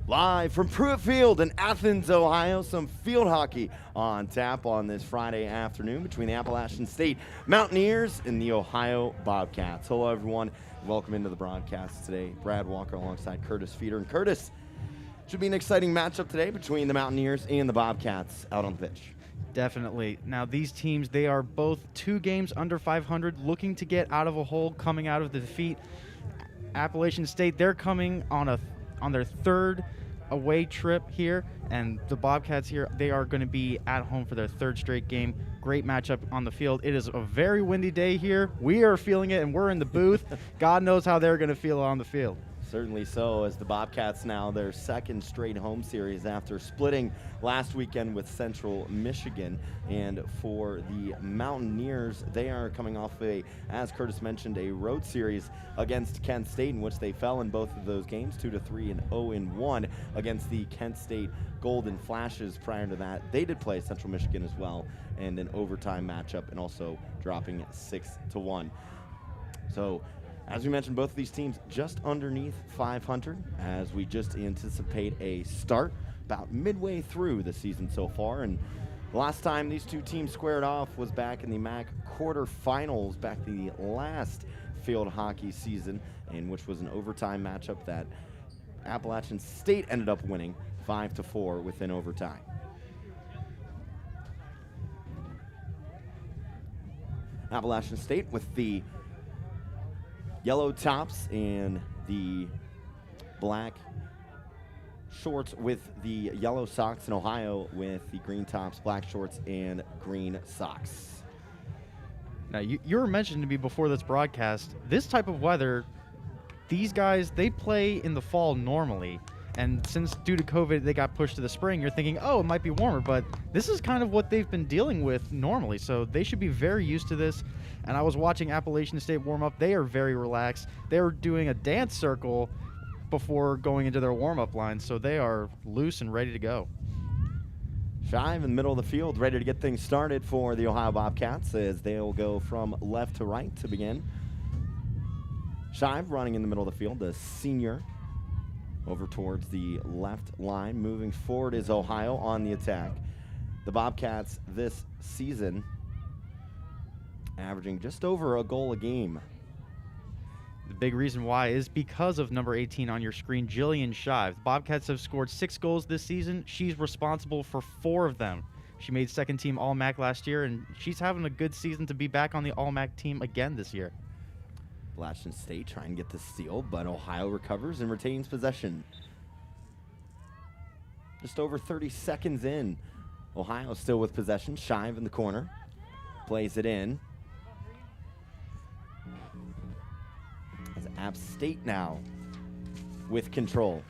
Live from Pruitt Field in Athens, Ohio, some field hockey on tap on this Friday afternoon between the Appalachian State Mountaineers and the Ohio Bobcats. Hello, everyone. Welcome into the broadcast today. Brad Walker alongside Curtis Feeder. And Curtis, should be an exciting matchup today between the Mountaineers and the Bobcats out on the pitch. Definitely. Now, these teams, they are both 2 games under 500, looking to get out of a hole coming out of the defeat. Appalachian State, they're coming on their 3rd away trip here, and the Bobcats here, they are going to be at home for their 3rd straight game. Great matchup on the field. It is a very windy day here. We are feeling it, and we're in the booth. God knows how they're going to feel on the field. Certainly so, as the Bobcats now their 2nd straight home series after splitting last weekend with Central Michigan. And for the Mountaineers, they are coming off as Curtis mentioned, a road series against Kent State in which they fell in both of those games, 2-3 and 0-1 against the Kent State Golden Flashes. Prior to that, they did play Central Michigan as well in an overtime matchup and also dropping 6-1. So, as we mentioned, both of these teams just underneath 500 as we just anticipate a start about midway through the season so far. And the last time these two teams squared off was back in the MAC quarterfinals, back the last field hockey season, in which was an overtime matchup that Appalachian State ended up winning 5-4 within overtime. Appalachian State with the yellow tops and the black shorts with the yellow socks, and Ohio with the green tops, black shorts, and green socks. Now, you were mentioning to me before this broadcast, this type of weather, these guys, they play in the fall normally. And since due to COVID, they got pushed to the spring, you're thinking, oh, it might be warmer. But this is kind of what they've been dealing with normally. So they should be very used to this. And I was watching Appalachian State warm up. They are very relaxed. They were doing a dance circle before going into their warm-up line. So they are loose and ready to go. Shive in the middle of the field, ready to get things started for the Ohio Bobcats as they'll go from left to right to begin. Shive running in the middle of the field, the senior. Over towards the left line. Moving forward is Ohio on the attack. The Bobcats this season averaging just over a goal a game. The big reason why is because of number 18 on your screen, Jillian Shive. The Bobcats have scored 6 goals this season. She's responsible for 4 of them. She made 2nd team All-MAC last year, and she's having a good season to be back on the All-MAC team again this year. Appalachian State trying to get the steal, but Ohio recovers and retains possession. Just over 30 seconds in. Ohio still with possession. Shive in the corner. Plays it in. As App State now with control.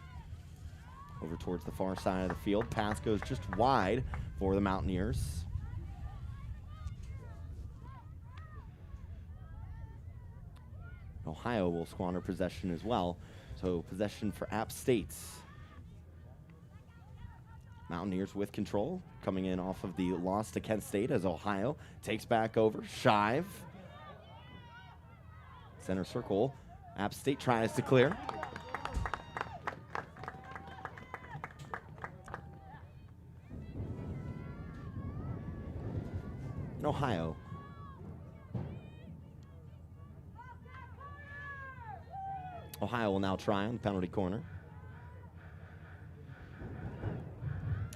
Over towards the far side of the field. Pass goes just wide for the Mountaineers. Ohio will squander possession as well. So possession for App State. Mountaineers with control, coming in off of the loss to Kent State as Ohio takes back over. Shive. Center circle. App State tries to clear. And Ohio will now try on the penalty corner.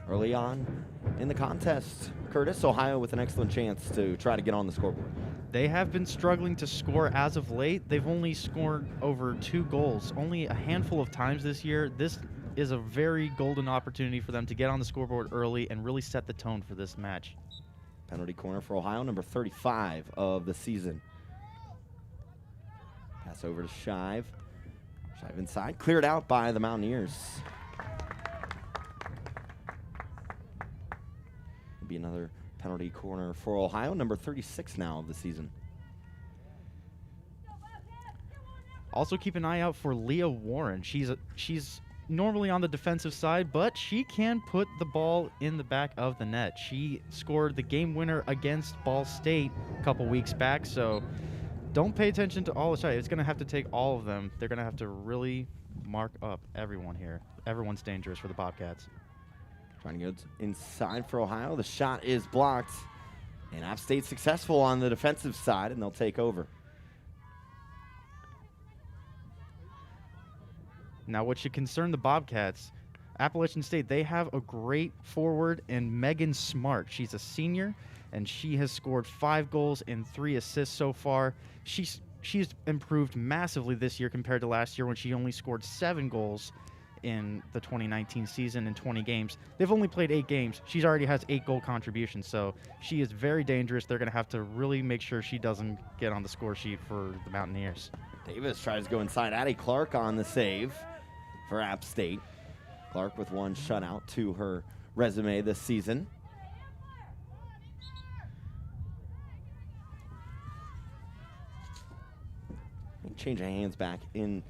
Early on in the contest, Curtis, Ohio with an excellent chance to try to get on the scoreboard. They have been struggling to score as of late. They've only scored over 2 goals, only a handful of times this year. This is a very golden opportunity for them to get on the scoreboard early and really set the tone for this match. Penalty corner for Ohio, number 35 of the season. Pass over to Shive. Shive inside, cleared out by the Mountaineers. It'll be another penalty corner for Ohio, number 36 now of the season. Also keep an eye out for Leah Warren. She's normally on the defensive side, but she can put the ball in the back of the net. She scored the game winner against Ball State a couple weeks back, so Don't pay attention to all the shots. It's going to have to take all of them. They're going to have to really mark up everyone here. Everyone's dangerous for the Bobcats. Trying to go inside for Ohio. The shot is blocked. And App State successful on the defensive side, and they'll take over. Now, what should concern the Bobcats, Appalachian State, they have a great forward in Megan Smart. She's a senior, and she has scored 5 goals and 3 assists so far. She's improved massively this year compared to last year when she only scored 7 goals in the 2019 season in 20 games. They've only played 8 games. She already has 8 goal contributions, so she is very dangerous. They're going to have to really make sure she doesn't get on the score sheet for the Mountaineers. Davis tries to go inside. Addie Clark on the save for App State. Clark with 1 shutout to her resume this season. Change of hands back in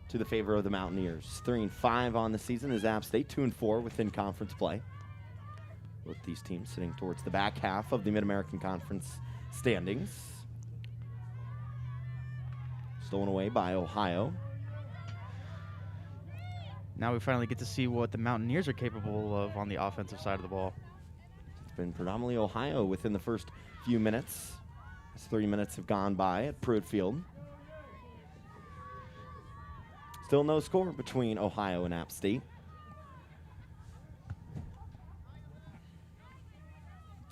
to the favor of the Mountaineers. 3-5 on the season is App State, 2-4 within conference play. Both these teams sitting towards the back half of the Mid-American Conference standings. Stolen away by Ohio. Now we finally get to see what the Mountaineers are capable of on the offensive side of the ball. It's been predominantly Ohio within the first few minutes, as 3 minutes have gone by at Pruitt Field. Still no score between Ohio and App State.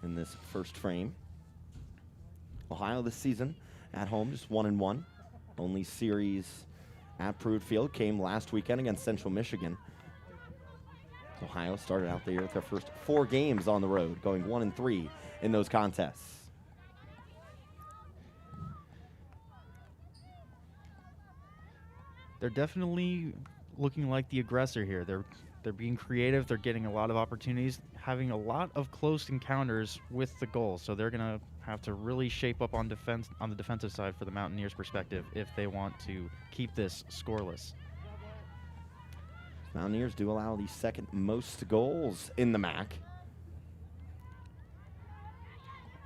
In this first frame. Ohio this season at home just 1-1. Only series at Pruitt Field came last weekend against Central Michigan. Ohio started out the year with their first 4 games on the road, going 1-3 in those contests. They're definitely looking like the aggressor here. They're being creative. They're getting a lot of opportunities, having a lot of close encounters with the goal. So they're going to have to really shape up on defense on the defensive side for the Mountaineers' perspective if they want to keep this scoreless. Mountaineers do allow the 2nd most goals in the MAC.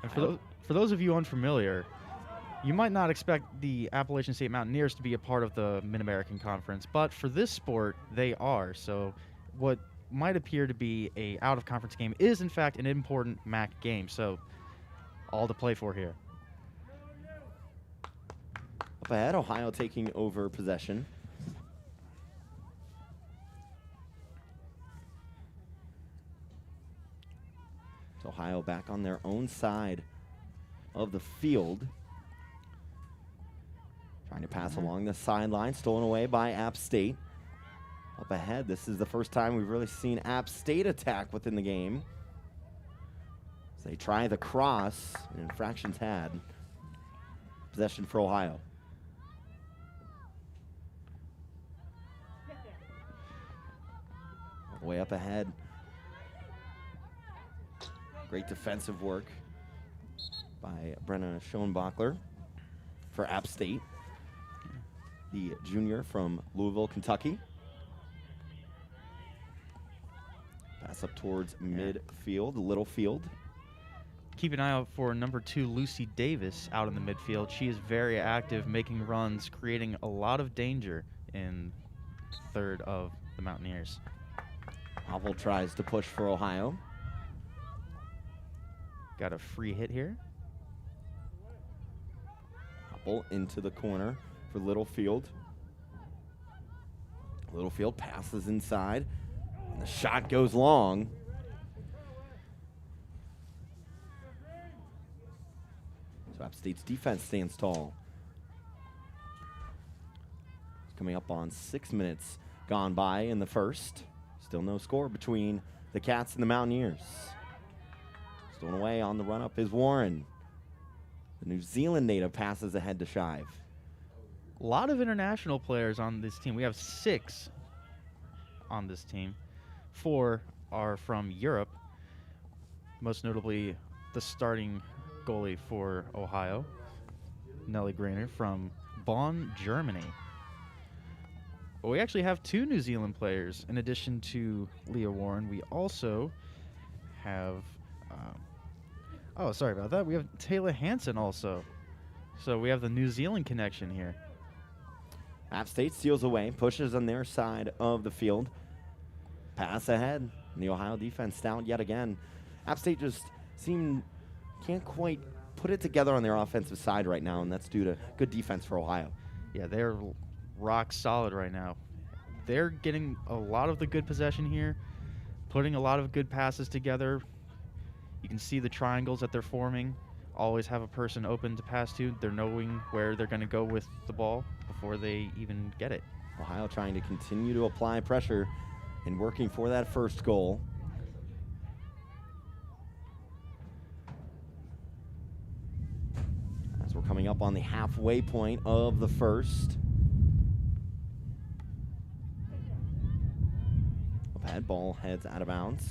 And for those of you unfamiliar, you might not expect the Appalachian State Mountaineers to be a part of the Mid-American Conference, but for this sport, they are. So what might appear to be a out-of-conference game is, in fact, an important MAC game. So all to play for here. Up ahead, Ohio taking over possession. It's Ohio back on their own side of the field. Trying to pass along the sideline, stolen away by App State. Up ahead, this is the first time we've really seen App State attack within the game. As they try the cross, and infractions had. Possession for Ohio. All the way up ahead. Great defensive work by Brenna Schoenbachler for App State. The junior from Louisville, Kentucky. Pass up towards midfield, little field. Keep an eye out for number 2, Lucy Davis, out in the midfield. She is very active, making runs, creating a lot of danger in third of the Mountaineers. Oval tries to push for Ohio. Got a free hit here. Oval into the corner for Littlefield. Littlefield passes inside, and the shot goes long. So App State's defense stands tall. It's coming up on 6 minutes gone by in the first. Still no score between the Cats and the Mountaineers. Stolen away on the run-up is Warren. The New Zealand native passes ahead to Shive. A lot of international players on this team. We have 6 on this team. 4 are from Europe, most notably the starting goalie for Ohio, Nellie Grainer, from Bonn, Germany. But we actually have 2 New Zealand players in addition to Leah Warren. We also have, oh, sorry about that. We have Taylor Hansen also. So we have the New Zealand connection here. App State steals away, pushes on their side of the field. Pass ahead. And the Ohio defense stout yet again. App State just can't quite put it together on their offensive side right now, and that's due to good defense for Ohio. Yeah, they're rock solid right now. They're getting a lot of the good possession here, putting a lot of good passes together. You can see the triangles that they're forming. Always have a person open to pass to. They're knowing where they're going to go with the ball before they even get it. Ohio trying to continue to apply pressure and working for that first goal. As we're coming up on the halfway point of the first. Up ball heads out of bounds.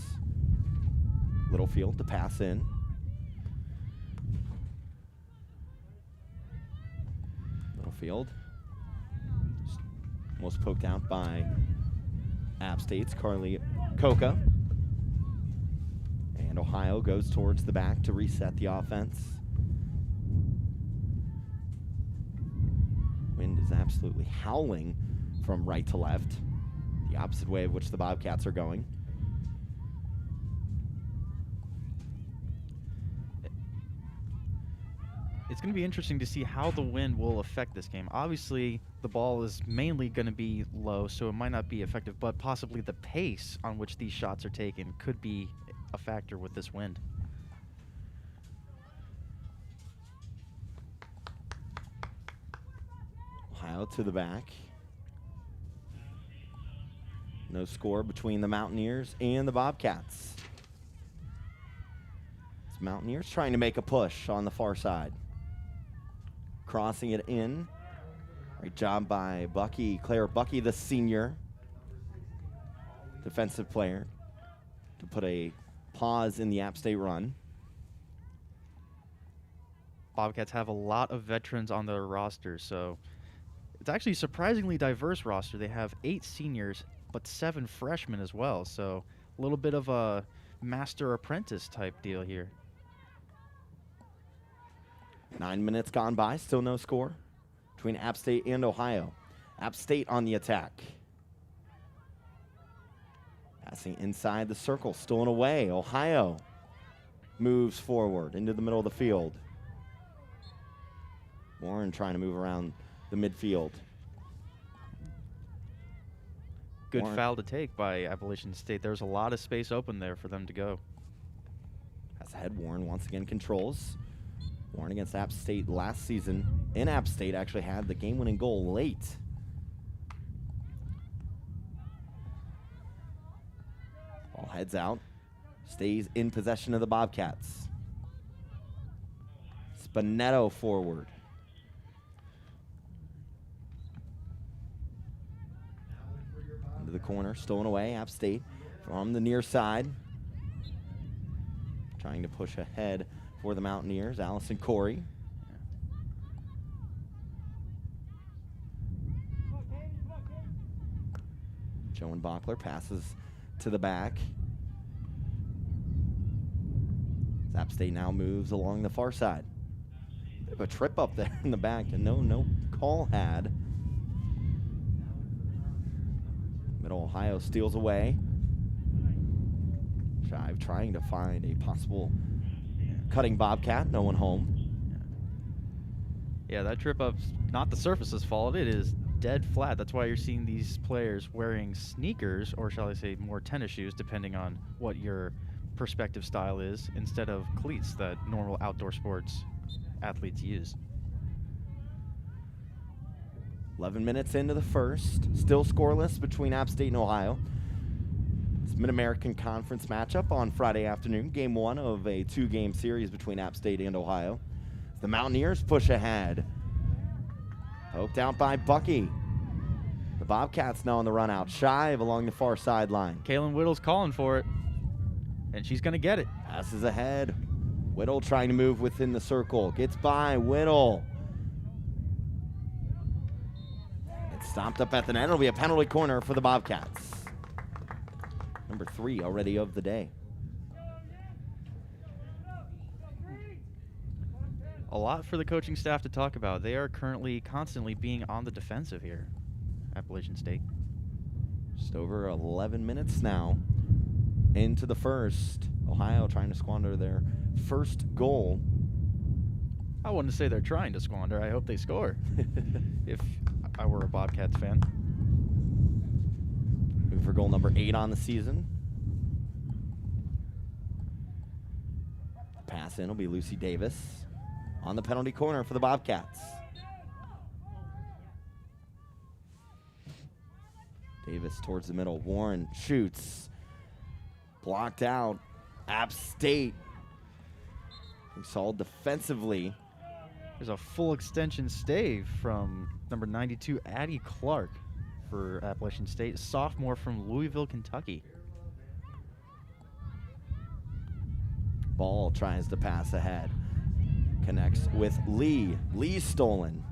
Littlefield to pass in. Littlefield. Almost poked out by App State's Carly Coca. And Ohio goes towards the back to reset the offense. Wind is absolutely howling from right to left, the opposite way of which the Bobcats are going. It's going to be interesting to see how the wind will affect this game. Obviously, the ball is mainly going to be low, so it might not be effective, but possibly the pace on which these shots are taken could be a factor with this wind. Ohio to the back. No score between the Mountaineers and the Bobcats. It's Mountaineers trying to make a push on the far side. Crossing it in. Great job by Claire Bucky, the senior defensive player, to put a pause in the App State run. Bobcats have a lot of veterans on their roster, so it's actually a surprisingly diverse roster. They have 8 seniors, but 7 freshmen as well, so a little bit of a master-apprentice type deal here. 9 minutes gone by, still no score between App State and Ohio. App State on the attack. Passing inside the circle, stolen away. Ohio moves forward into the middle of the field. Warren trying to move around the midfield. Good Warren. foul to take by Appalachian State. There's a lot of space open there for them to go. Pass ahead, Warren once again controls. Warren against App State last season. In App State actually had the game-winning goal late. Ball heads out. Stays in possession of the Bobcats. Spinetto forward. Into the corner, stolen away. App State from the near side. Trying to push ahead for the Mountaineers. Allison Corey. Joan Bockler passes to the back. App State now moves along the far side. Bit of a trip up there in the back, and no call had. Middle Ohio steals away. Shive trying to find a possible cutting Bobcat, no one home. Yeah, that trip up's not the surface's fault. It is dead flat. That's why you're seeing these players wearing sneakers, or shall I say more tennis shoes, depending on what your perspective style is, instead of cleats that normal outdoor sports athletes use. 11 minutes into the first, still scoreless between App State and Ohio. It's Mid-American Conference matchup on Friday afternoon, game 1 of a 2-game series between App State and Ohio. The Mountaineers push ahead. Poked out by Bucky. The Bobcats now on the run out. Shive along the far sideline. Kaylin Whittle's calling for it, and she's going to get it. Passes ahead. Whittle trying to move within the circle. Gets by Whittle. It's stopped up at the net. It'll be a penalty corner for the Bobcats. Number 3 already of the day. A lot for the coaching staff to talk about. They are currently constantly being on the defensive here, Appalachian State. Just over 11 minutes now into the first. Ohio trying to squander their first goal. I wouldn't say they're trying to squander. I hope they score. If I were a Bobcats fan. Moving for goal number 8 on the season. Pass in will be Lucy Davis on the penalty corner for the Bobcats. Davis towards the middle. Warren shoots. Blocked out. App State. We saw defensively. There's a full extension stave from number 92, Addie Clark, for Appalachian State, sophomore from Louisville, Kentucky. Ball tries to pass ahead. Connects with Lee. Lee stolen.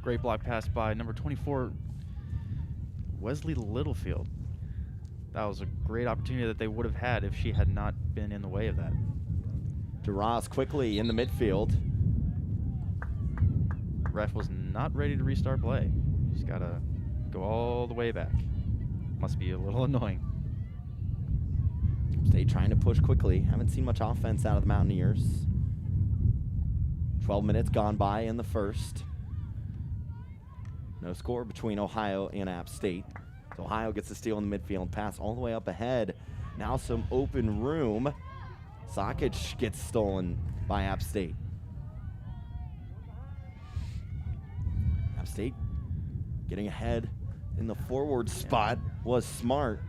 Great block pass by number 24, Wesley Littlefield. That was a great opportunity that they would have had if she had not been in the way of that. DeRoss quickly in the midfield. Ref was not ready to restart play. Just got to go all the way back. Must be a little annoying. State trying to push quickly. Haven't seen much offense out of the Mountaineers. 12 minutes gone by in the first. No score between Ohio and App State. So Ohio gets the steal in the midfield. Pass all the way up ahead. Now some open room. Sakic gets stolen by App State. App State getting ahead in the forward spot was smart.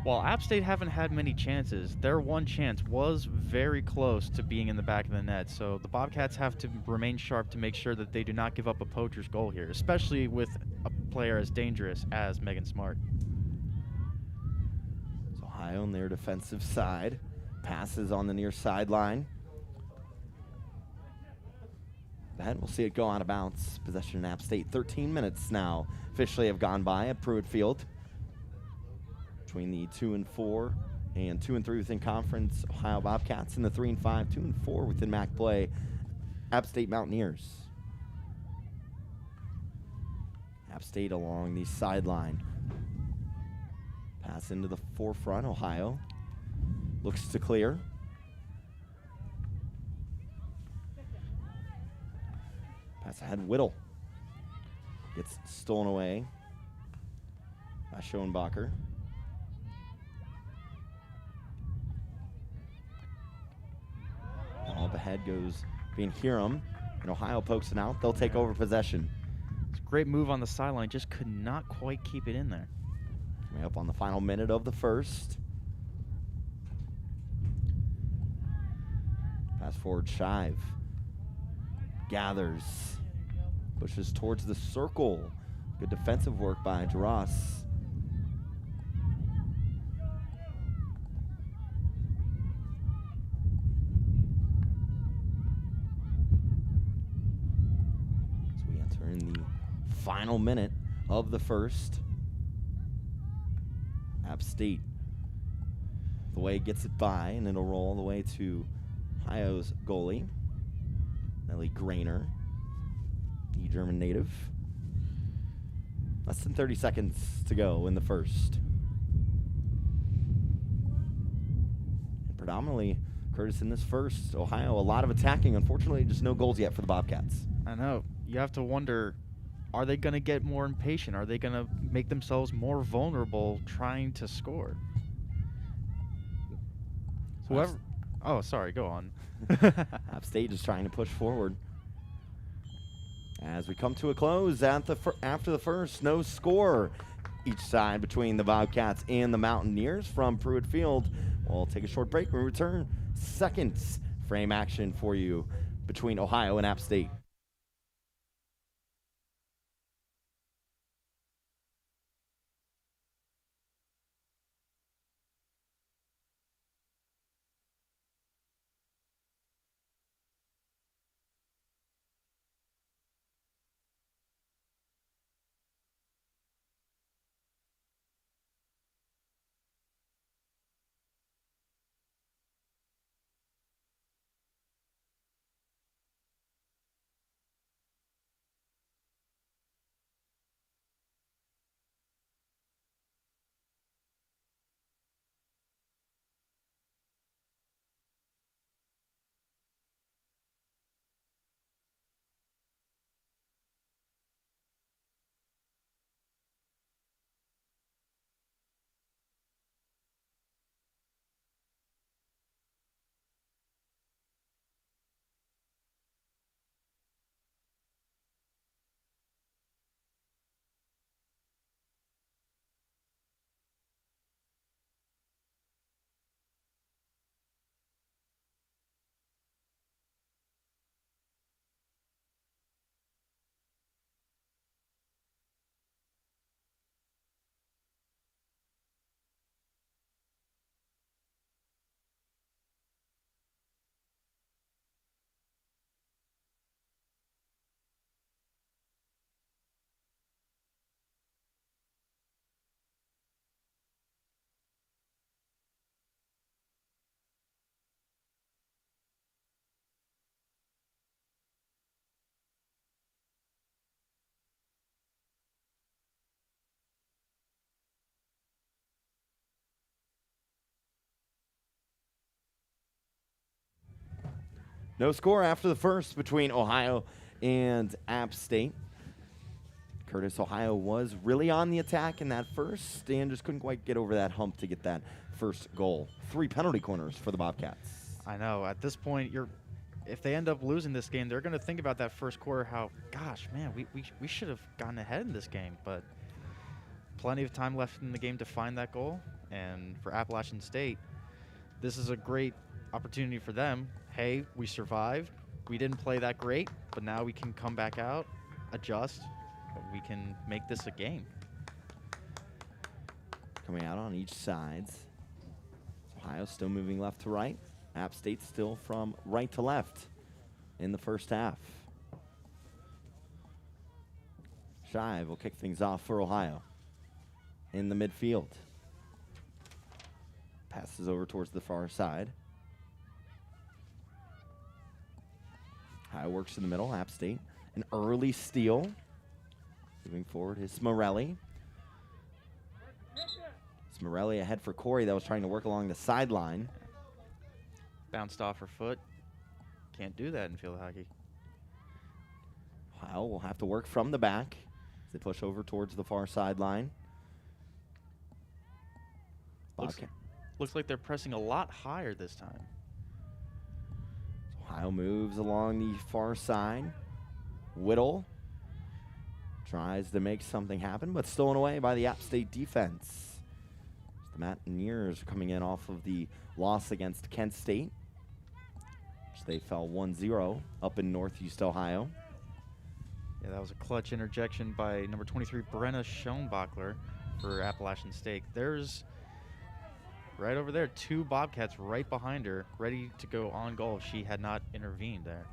While App State haven't had many chances, their one chance was very close to being in the back of the net. So the Bobcats have to remain sharp to make sure that they do not give up a poacher's goal here, especially with a player as dangerous as Megan Smart. So Ohio on their defensive side. Passes on the near sideline. That we'll see it go out of bounds. Possession in App State. 13 minutes now officially have gone by at Pruitt Field. Between the 2 and 4 and 2 and 3 within conference Ohio Bobcats, and the 3 and 5, 2 and 4 within MAC play App State Mountaineers. App State along the sideline. Pass into the forefront. Ohio looks to clear. Pass ahead. Whittle gets stolen away by Schoenbacher. Up ahead goes Van Hiram, and Ohio pokes it out. They'll take over possession. It's a great move on the sideline, just could not quite keep it in there. Coming up on the final minute of the first. Pass forward, Shive. Gathers. Pushes towards the circle. Good defensive work by DeRoss. Final minute of the first. App State the way gets it by, and it'll roll all the way to Ohio's goalie, Nellie Grainer, the German native. Less than 30 seconds to go in the first. And predominantly, Curtis, in this first, Ohio, a lot of attacking. Unfortunately, just no goals yet for the Bobcats. I know. You have to wonder, are they going to get more impatient? Are they going to make themselves more vulnerable trying to score? Whoever. Oh, sorry. Go on. App State is trying to push forward. As we come to a close after the first, no score each side between the Bobcats and the Mountaineers from Pruitt Field. We'll take a short break. When we return, second frame action for you between Ohio and App State. No score after the first between Ohio and App State. Curtis, Ohio was really on the attack in that first and just couldn't quite get over that hump to get that first goal. 3 penalty corners for the Bobcats. I know. At this point, if they end up losing this game, they're going to think about that first quarter, how, gosh, man, we should have gotten ahead in this game. But plenty of time left in the game to find that goal. And for Appalachian State, this is a great opportunity for them. Hey, we survived. We didn't play that great, but now we can come back out, adjust. We can make this a game. Coming out on each side. Ohio still moving left to right. App State still from right to left in the first half. Shive will kick things off for Ohio in the midfield. Passes over towards the far side. Ohio works in the middle. App State, an early steal. Moving forward is Smorelli. Smorelli ahead for Corey that was trying to work along the sideline. Bounced off her foot. Can't do that in field hockey. Ohio will have to work from the back as they push over towards the far sideline. Looks like they're pressing a lot higher this time. Ohio moves along the far side. Whittle tries to make something happen, but stolen away by the App State defense. The Mountaineers coming in off of the loss against Kent State, which they fell 1-0 up in Northeast Ohio. Yeah, that was a clutch interjection by number 23, Brenna Schoenbachler for Appalachian State. There's, right over there, 2 Bobcats right behind her, ready to go on goal if she had not intervened there.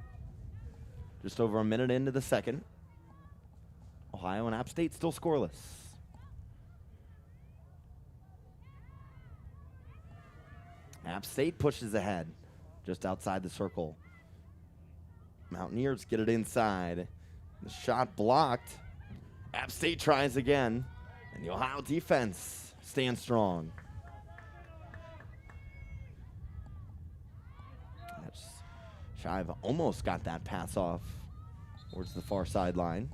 Just over a minute into the second. Ohio and App State still scoreless. App State pushes ahead just outside the circle. Mountaineers get it inside. The shot blocked. App State tries again. And the Ohio defense stands strong. Shive almost got that pass off towards the far sideline.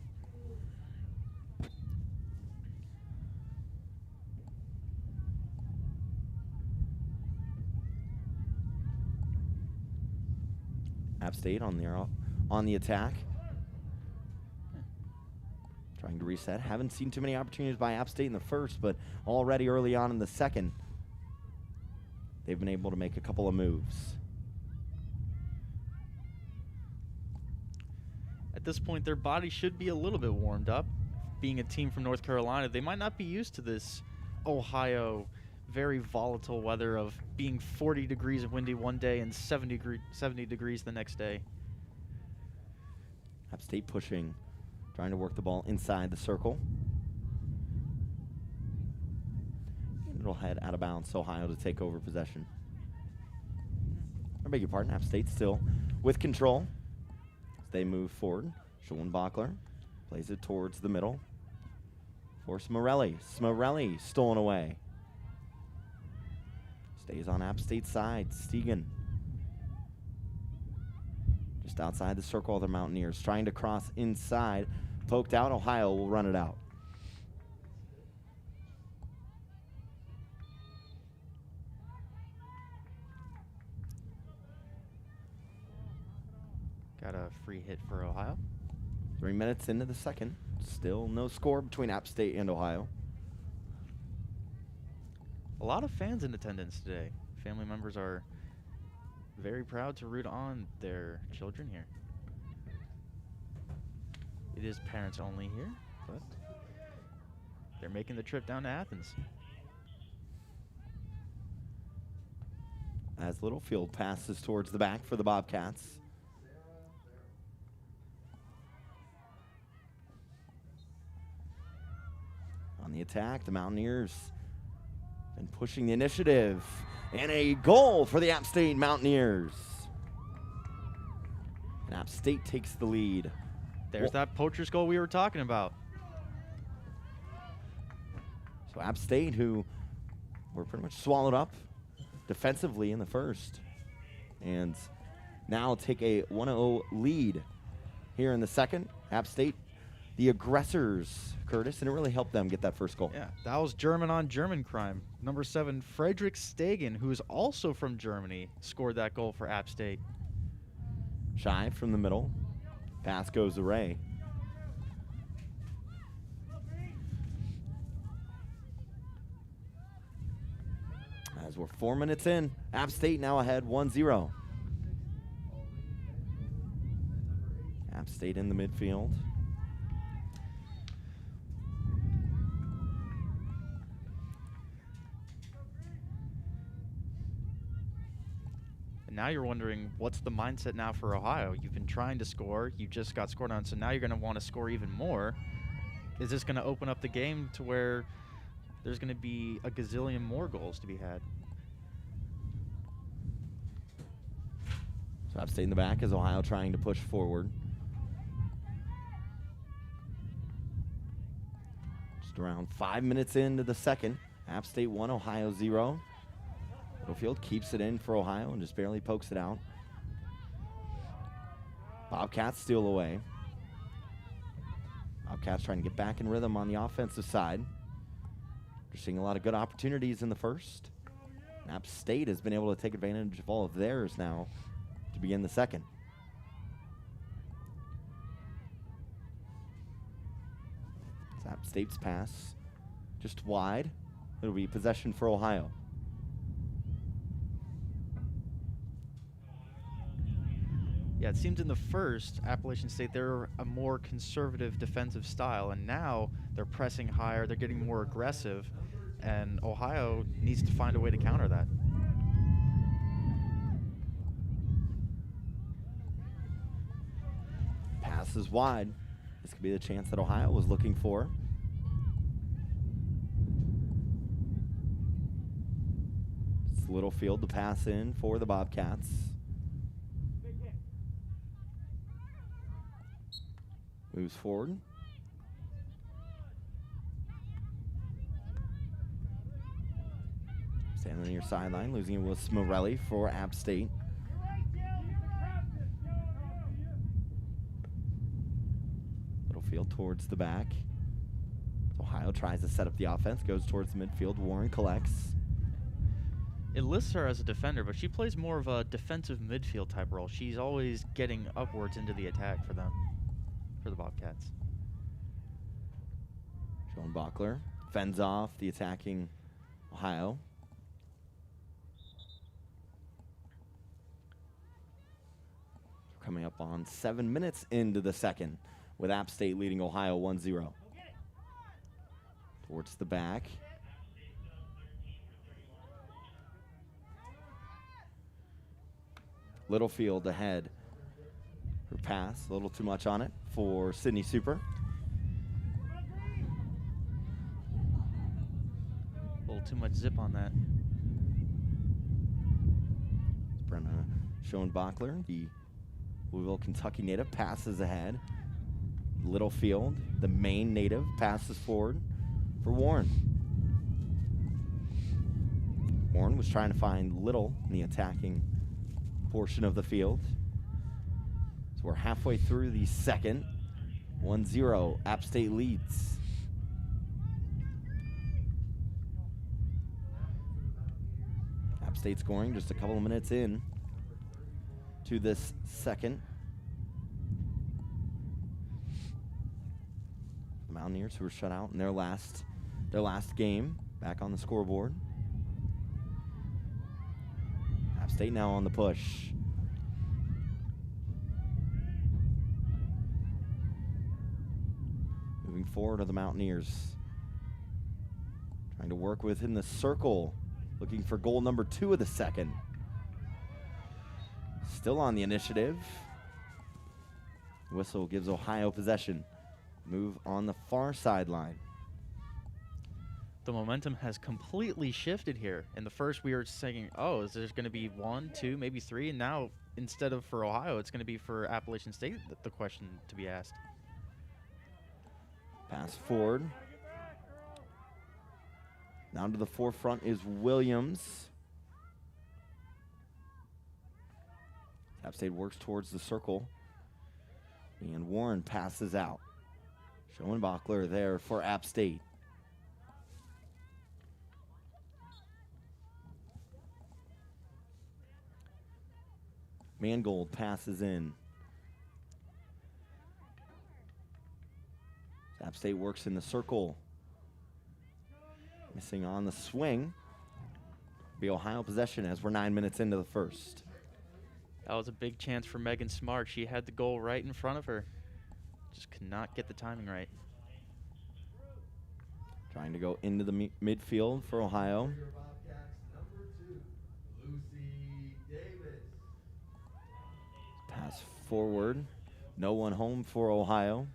App State on the attack. Trying to reset. Haven't seen too many opportunities by App State in the first, but already early on in the second, they've been able to make a couple of moves. At this point, their body should be a little bit warmed up. Being a team from North Carolina, they might not be used to this Ohio very volatile weather of being 40 degrees and windy one day and 70 degrees the next day. App State pushing, trying to work the ball inside the circle. And it'll head out of bounds, Ohio to take over possession. I beg your pardon, App State still with control. As they move forward, Schoenbachler plays it towards the middle for Smorelli. Smorelli stolen away. Stays on App State's side. Stegen. Just outside the circle of the Mountaineers. Trying to cross inside. Poked out. Ohio will run it out. Got a free hit for Ohio. 3 minutes into the second. Still no score between App State and Ohio. A lot of fans in attendance today. Family members are very proud to root on their children here. It is parents only here, but they're making the trip down to Athens. As Littlefield passes towards the back for the Bobcats. On the attack, the Mountaineers been pushing the initiative. And a goal for the App State Mountaineers. And App State takes the lead. There's that poacher's goal we were talking about. So App State, who were pretty much swallowed up defensively in the first. And now take a 1-0 lead here in the second. App State, the aggressors, Curtis, and it really helped them get that first goal. Yeah, that was German on German crime. Number 7, Frederick Stegen, who is also from Germany, scored that goal for App State. Shy from the middle. Pass goes to Ray. As we're 4 minutes in, App State now ahead 1-0. App State in the midfield. And now you're wondering, what's the mindset now for Ohio? You've been trying to score. You just got scored on, so now you're going to want to score even more. Is this going to open up the game to where there's going to be a gazillion more goals to be had? So App State in the back as Ohio trying to push forward. Just around 5 minutes into the second. App State 1, Ohio 0. Littlefield keeps it in for Ohio and just barely pokes it out. Bobcats steal away. Bobcats trying to get back in rhythm on the offensive side. They're seeing a lot of good opportunities in the first. App State has been able to take advantage of all of theirs now to begin the second. It's App State's pass just wide. It'll be possession for Ohio. Yeah, it seems in the first, Appalachian State, they're a more conservative defensive style, and now they're pressing higher, they're getting more aggressive, and Ohio needs to find a way to counter that. Pass is wide. This could be the chance that Ohio was looking for. It's Littlefield to pass in for the Bobcats. Moves forward. Standing near sideline, losing it with Morelli for App State. Littlefield towards the back. Ohio tries to set up the offense, goes towards the midfield. Warren collects. It lists her as a defender, but she plays more of a defensive midfield type role. She's always getting upwards into the attack for them, for the Bobcats. Joan Bachler fends off the attacking Ohio. We're coming up on 7 minutes into the second, with App State leading Ohio 1-0. Towards the back. Littlefield ahead. Her pass, a little too much on it for Sydney Super. A little too much zip on that. It's Brenna Schoenbachler, the Louisville, Kentucky native, passes ahead. Littlefield, the Maine native, passes forward for Warren. Warren was trying to find Little in the attacking portion of the field. So we're halfway through the second. 1-0, App State leads. App State scoring just a couple of minutes in to this second. The Mountaineers, who were shut out in their last game, back on the scoreboard. App State now on the push. Moving forward are the Mountaineers. Trying to work within the circle. Looking for goal number 2 of the second. Still on the initiative. Whistle gives Ohio possession. Move on the far sideline. The momentum has completely shifted here. In the first, we were saying, oh, is there going to be 1, 2, maybe 3? And now, instead of for Ohio, it's going to be for Appalachian State, the question to be asked. Pass forward. Down to the forefront is Williams. App State works towards the circle. And Warren passes out. Schoenbachler there for App State. Mangold passes in. App State works in the circle. Missing on the swing. Be Ohio possession as we're 9 minutes into the first. That was a big chance for Megan Smart. She had the goal right in front of her. Just could not get the timing right. Trying to go into the midfield for Ohio. Pass forward. No one home for Ohio.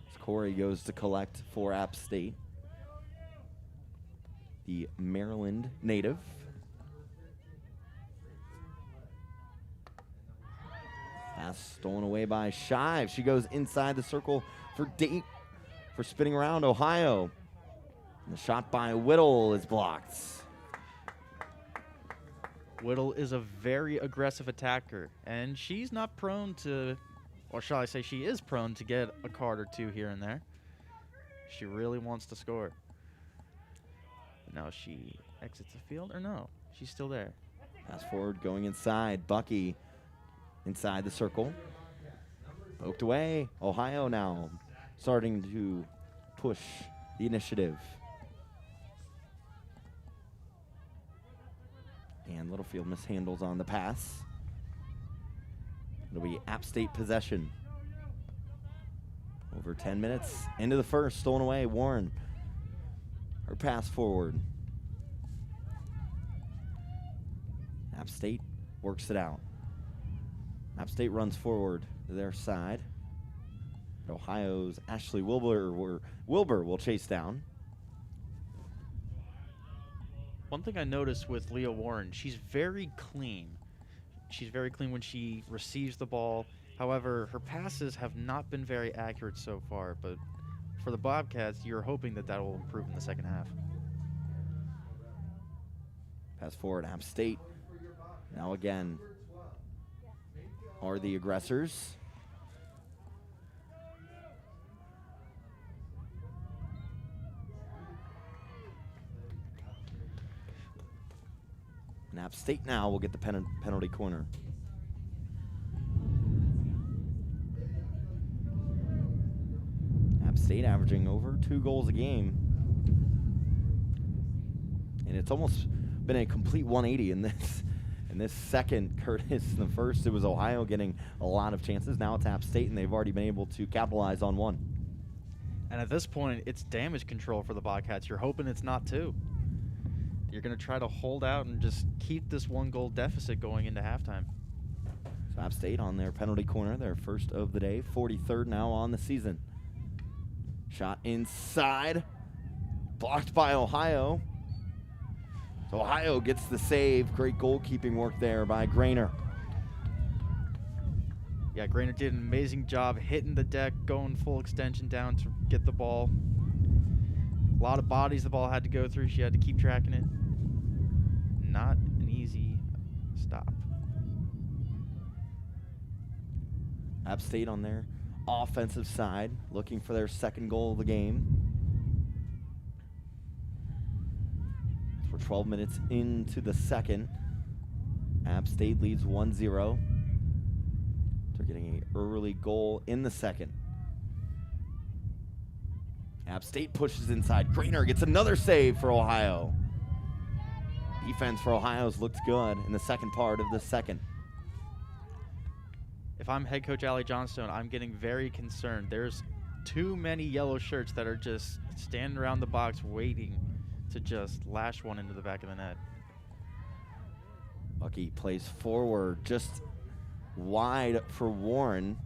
As Corey goes to collect for App State. The Maryland native. Pass stolen away by Shive. She goes inside the circle for spinning around Ohio. And the shot by Whittle is blocked. Whittle is a very aggressive attacker, and she's not prone to, or shall I say she is prone to get a card or two here and there. She really wants to score. Now she exits the field, or no? She's still there. Pass forward, going inside. Bucky inside the circle. Poked away. Ohio now starting to push the initiative. And Littlefield mishandles on the pass. It'll be App State possession. Over 10 minutes into the first, stolen away. Warren, her pass forward. App State works it out. App State runs forward to their side. Ohio's Ashley Wilbur will chase down. One thing I noticed with Leah Warren, she's very clean. She's very clean when she receives the ball. However, her passes have not been very accurate so far, but for the Bobcats, you're hoping that will improve in the second half. Pass forward, App State. Now again are the aggressors. And App State now will get the penalty corner. App State averaging over 2 goals a game. And it's almost been a complete 180 in this second, Curtis. In the first, it was Ohio getting a lot of chances. Now it's App State, and they've already been able to capitalize on one. And at this point, it's damage control for the Bobcats. You're hoping it's not 2. You're going to try to hold out and just keep this 1-goal deficit going into halftime. So App State on their penalty corner, their first of the day, 43rd now on the season. Shot inside, blocked by Ohio. So Ohio gets the save. Great goalkeeping work there by Grainer. Yeah, Grainer did an amazing job hitting the deck, going full extension down to get the ball. A lot of bodies the ball had to go through. She had to keep tracking it. Not an easy stop. App State on their offensive side, looking for their second goal of the game. We're 12 minutes into the second. App State leads 1-0. They're getting an early goal in the second. App State pushes inside. Grainer gets another save for Ohio. Defense for Ohio's looked good in the second part of the second. If I'm head coach Allie Johnstone, I'm getting very concerned. There's too many yellow shirts that are just standing around the box waiting to just lash one into the back of the net. Bucky plays forward, just wide for Warren.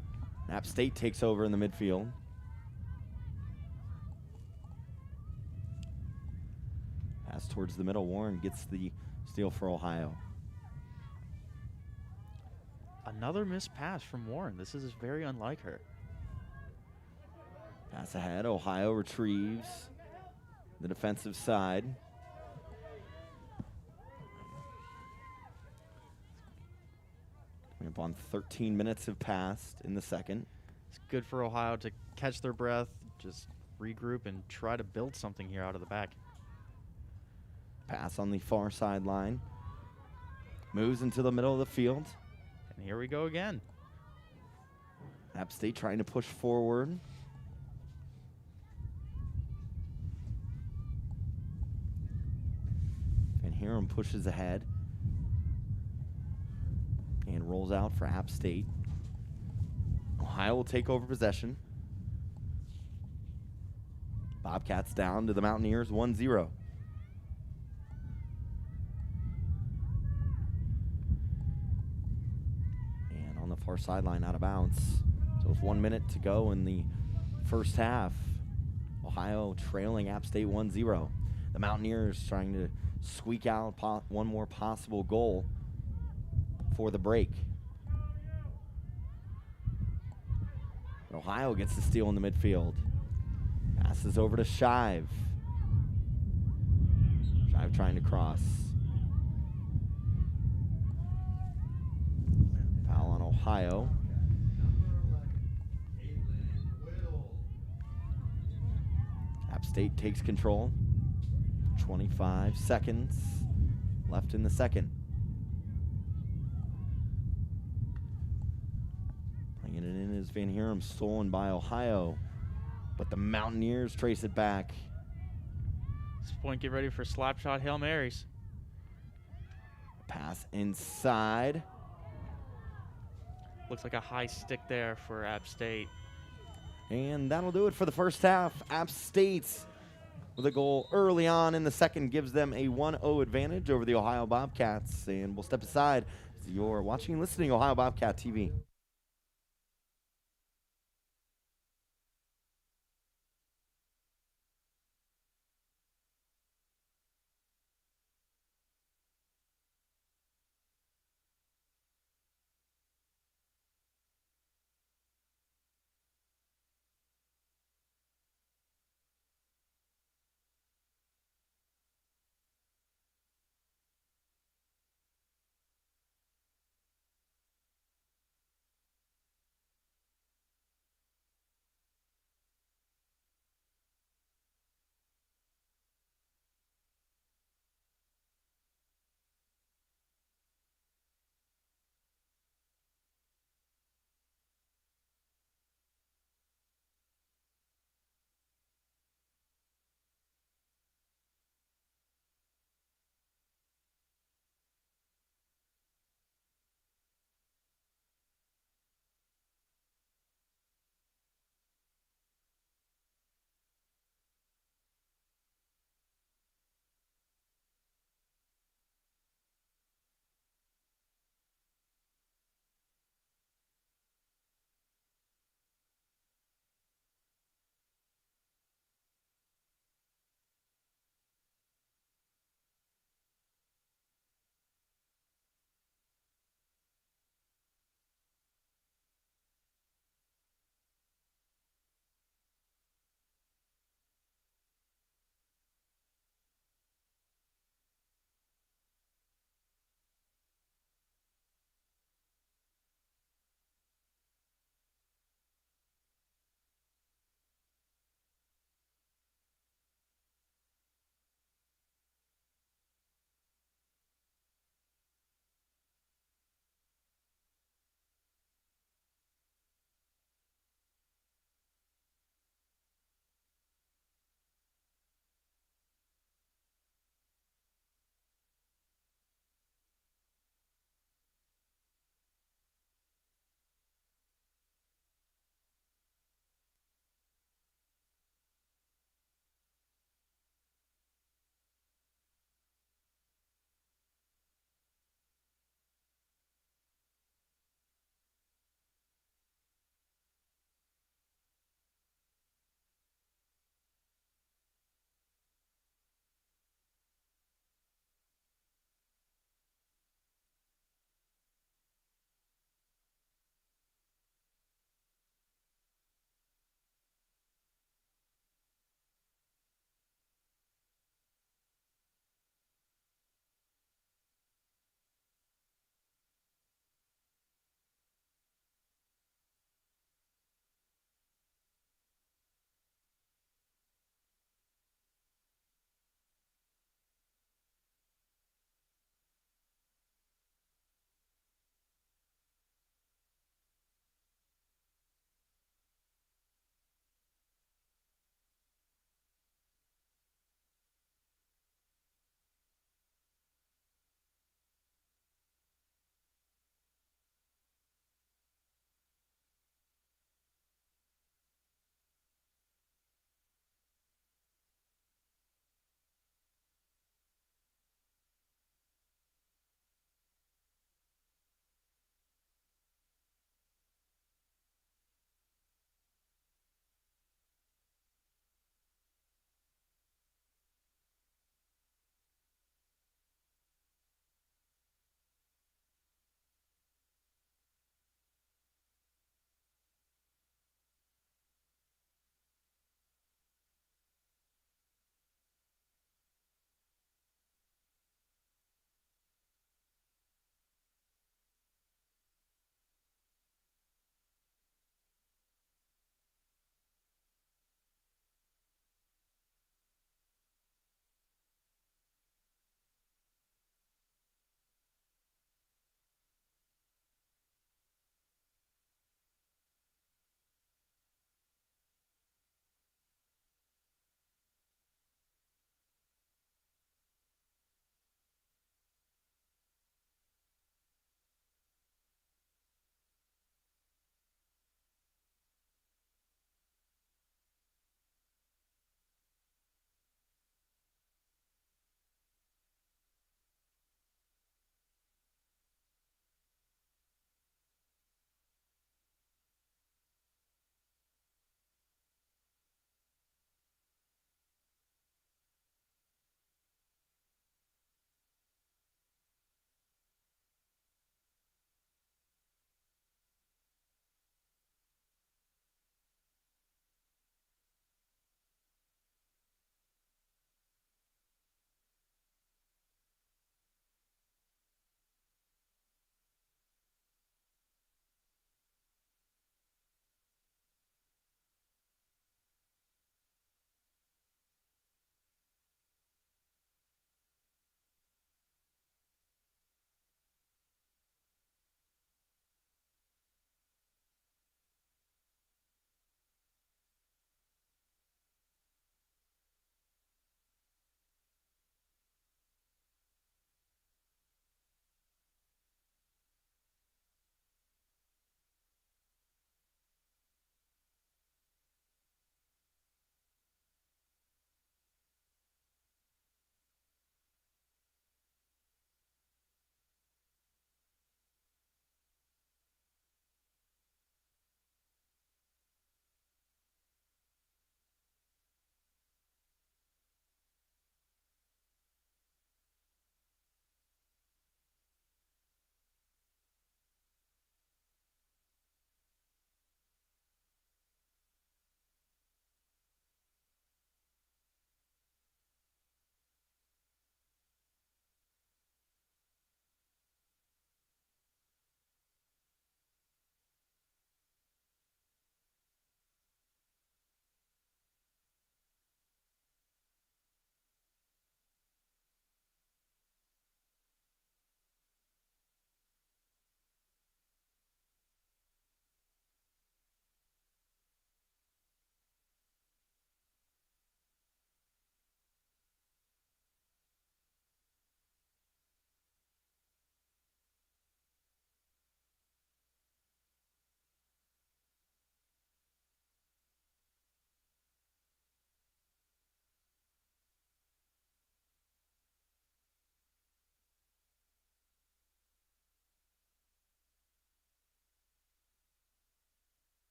App State takes over in the midfield. Pass towards the middle. Warren gets the steal for Ohio. Another missed pass from Warren. This is very unlike her. Pass ahead. Ohio retrieves. The defensive side. Upon 13 minutes have passed in the second. It's good for Ohio to catch their breath, just regroup, and try to build something here out of the back. Pass on the far sideline. Moves into the middle of the field. And here we go again. App State trying to push forward. Van Hiram pushes ahead and rolls out for App State. Ohio will take over possession. Bobcats down to the Mountaineers 1-0. And on the far sideline, out of bounds. So with 1 minute to go in the first half, Ohio trailing App State 1-0. The Mountaineers trying to squeak out one more possible goal for the break. Ohio gets the steal in the midfield. Passes over to Shive. Shive trying to cross. Foul on Ohio. App State takes control. 25 seconds left in the second. Playing it in is Van Hiram, stolen by Ohio. But the Mountaineers trace it back. At this point, get ready for slap shot Hail Marys. Pass inside. Looks like a high stick there for App State. And that'll do it for the first half. App State with a goal early on in the second gives them a 1-0 advantage over the Ohio Bobcats. And we'll step aside as you're watching and listening to Ohio Bobcat TV.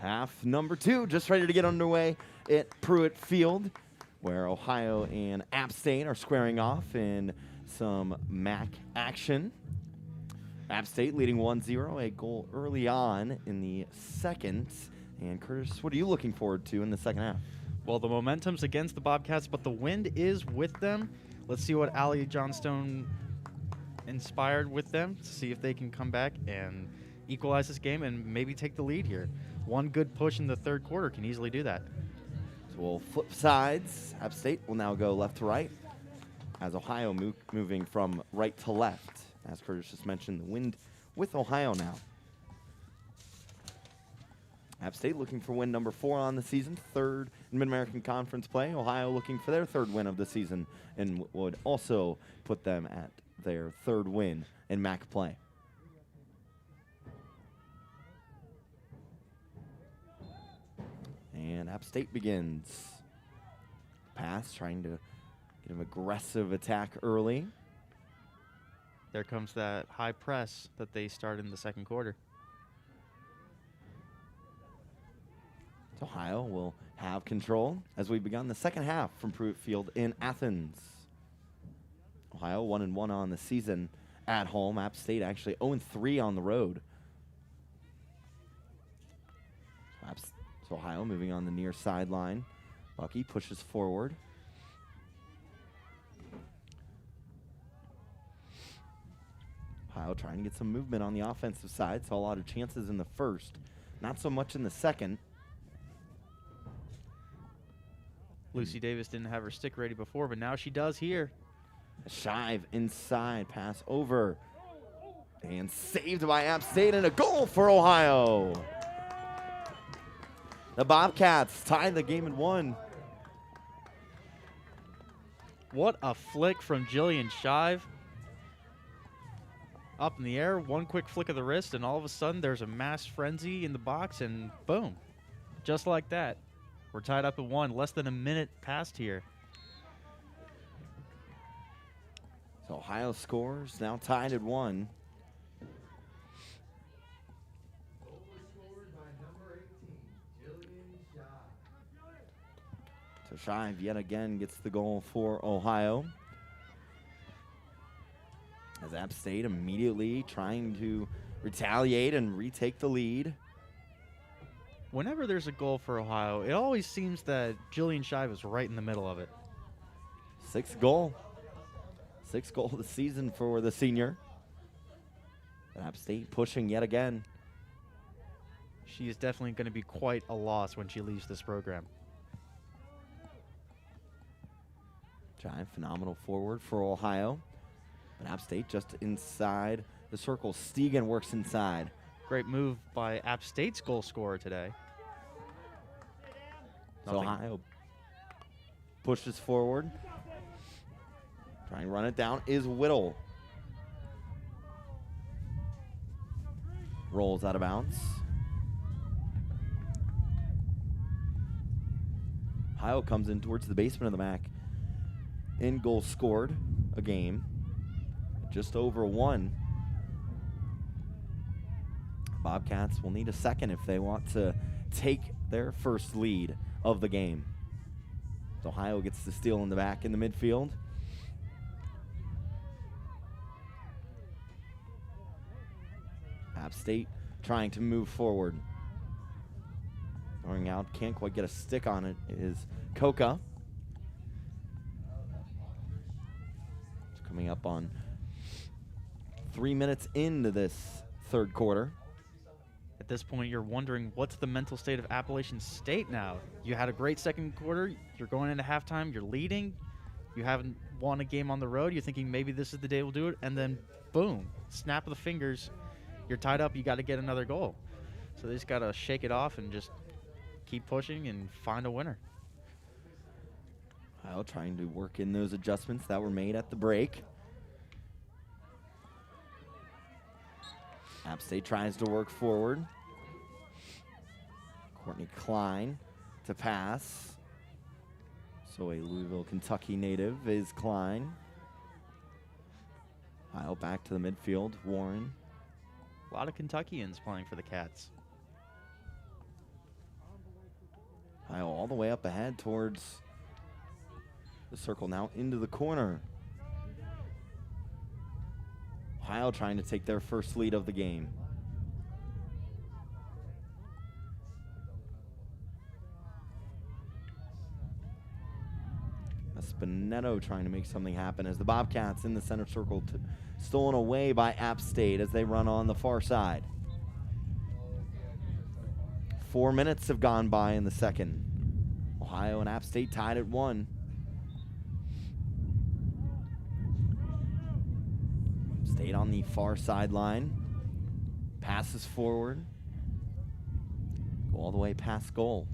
Half number 2 just ready to get underway at Pruitt Field, where Ohio and App State are squaring off in some MAC action. App State leading 1-0, a goal early on in the second. And Curtis, what are you looking forward to in the second half? Well, the momentum's against the Bobcats, but the wind is with them. Let's see what Allie Johnstone inspired with them, to see if they can come back and equalize this game and maybe take the lead here. One good push in the third quarter can easily do that. So we'll flip sides. App State will now go left to right, as Ohio moving from right to left. As Curtis just mentioned, the wind with Ohio now. App State looking for win number 4 on the season, third in Mid-American Conference play. Ohio looking for their third win of the season and would also put them at their third win in MAC play. And App State begins. Pass, trying to get an aggressive attack early. There comes that high press that they started in the second quarter. So Ohio will have control as we begun the second half from Pruitt Field in Athens. Ohio 1-1 on the season at home. App State actually 0-3 on the road. So Ohio moving on the near sideline. Bucky pushes forward. Ohio trying to get some movement on the offensive side. Saw a lot of chances in the first, not so much in the second. Lucy Davis didn't have her stick ready before, but now she does here. A Shive inside, pass over. And saved by App State, and a goal for Ohio. The Bobcats tied the game at 1. What a flick from Jillian Shive. Up in the air, one quick flick of the wrist, and all of a sudden there's a mass frenzy in the box, and boom. Just like that. We're tied up at 1. Less than a minute passed here. So Ohio scores, now tied at 1. So Shive yet again gets the goal for Ohio. As App State immediately trying to retaliate and retake the lead. Whenever there's a goal for Ohio, it always seems that Jillian Shive is right in the middle of it. Sixth goal of the season for the senior. App State pushing yet again. She is definitely going to be quite a loss when she leaves this program. Giant phenomenal forward for Ohio. But App State just inside the circle. Stegan works inside. Great move by App State's goal scorer today. So Ohio pushes forward. Trying to run it down is Whittle. Rolls out of bounds. Ohio comes in towards the basement of the MAC. In goal scored a game. Just over 1. Bobcats will need a second if they want to take their first lead of the game. So Ohio gets the steal in the back in the midfield. App State trying to move forward. Throwing out, can't quite get a stick on it, is Coca. It's coming up on 3 minutes into this third quarter. At this point, you're wondering, what's the mental state of Appalachian State now? You had a great second quarter. You're going into halftime. You're leading. You haven't won a game on the road. You're thinking maybe this is the day we'll do it. And then, boom, snap of the fingers. You're tied up. You got to get another goal. So they just got to shake it off and just keep pushing and find a winner. Ohio trying to work in those adjustments that were made at the break. App State tries to work forward. Courtney Klein to pass. So a Louisville, Kentucky native is Klein. Ohio back to the midfield. Warren. A lot of Kentuckians playing for the Cats. Ohio all the way up ahead towards the circle, now into the corner. Ohio trying to take their first lead of the game. Spinetto trying to make something happen as the Bobcats in the center circle, stolen away by App State as they run on the far side. 4 minutes have gone by in the second. Ohio and App State tied at 1. State on the far sideline. Passes forward. Go all the way past goal.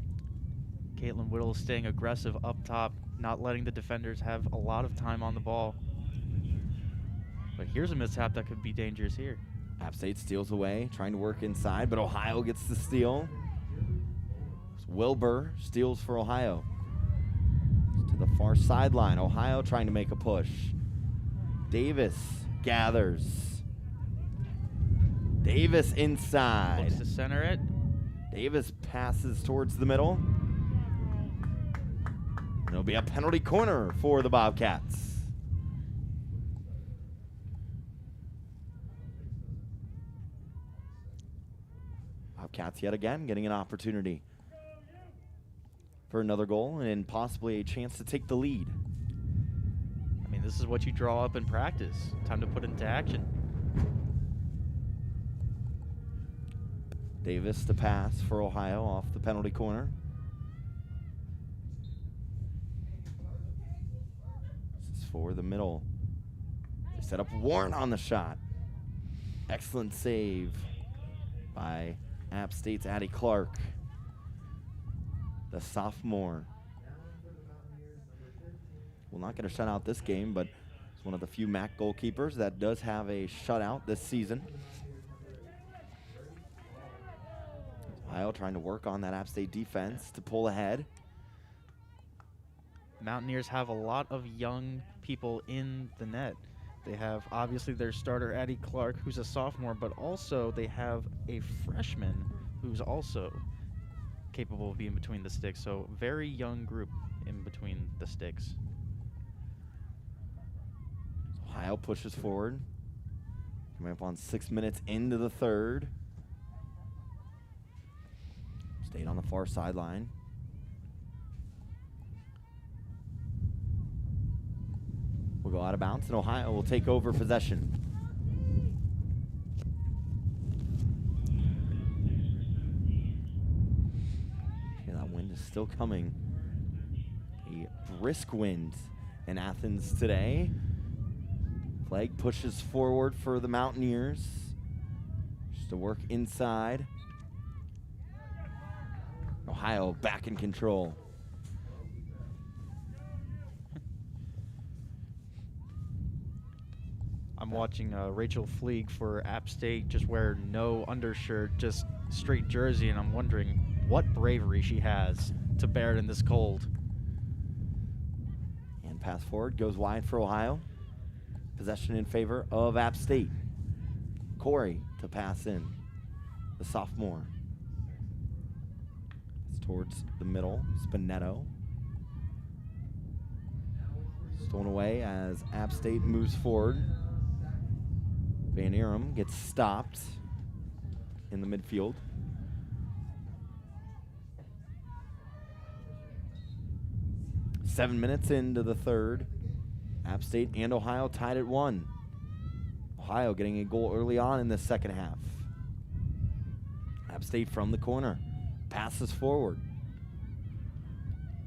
Caitlin Whittle staying aggressive up top, not letting the defenders have a lot of time on the ball. But here's a mishap that could be dangerous here. App State steals away, trying to work inside, but Ohio gets the steal. Wilbur steals for Ohio. To the far sideline, Ohio trying to make a push. Davis gathers. Davis inside. Looks to center it. Davis passes towards the middle. It'll be a penalty corner for the Bobcats. Bobcats yet again getting an opportunity for another goal and possibly a chance to take the lead. I mean, this is what you draw up in practice. Time to put into action. Davis to pass for Ohio off the penalty corner. This is for the middle. They set up Warren on the shot. Excellent save by App State's Addie Clark, the sophomore. Will not get a shutout this game, but it's one of the few MAC goalkeepers that does have a shutout this season. Ohio trying to work on that App State defense to pull ahead. Mountaineers have a lot of young people in the net. They have obviously their starter Addie Clark, who's a sophomore, but also they have a freshman who's also capable of being between the sticks. So very young group in between the sticks. Ohio pushes forward. Coming up on 6 minutes into the third. State on the far sideline. We'll go out of bounds, and Ohio will take over possession. Yeah, that wind is still coming. A brisk wind in Athens today. Flag pushes forward for the Mountaineers. Just to work inside. Ohio back in control. I'm watching Rachel Fleeg for App State just wear no undershirt, just straight jersey, and I'm wondering what bravery she has to bear it in this cold. And pass forward goes wide for Ohio. Possession in favor of App State. Corey to pass in, the sophomore. It's towards the middle, Spinetto. Stolen away as App State moves forward. Van Erum gets stopped in the midfield. Seven minutes into the third. App State and Ohio tied at 1. Ohio getting a goal early on in the second half. App State from the corner. Passes forward.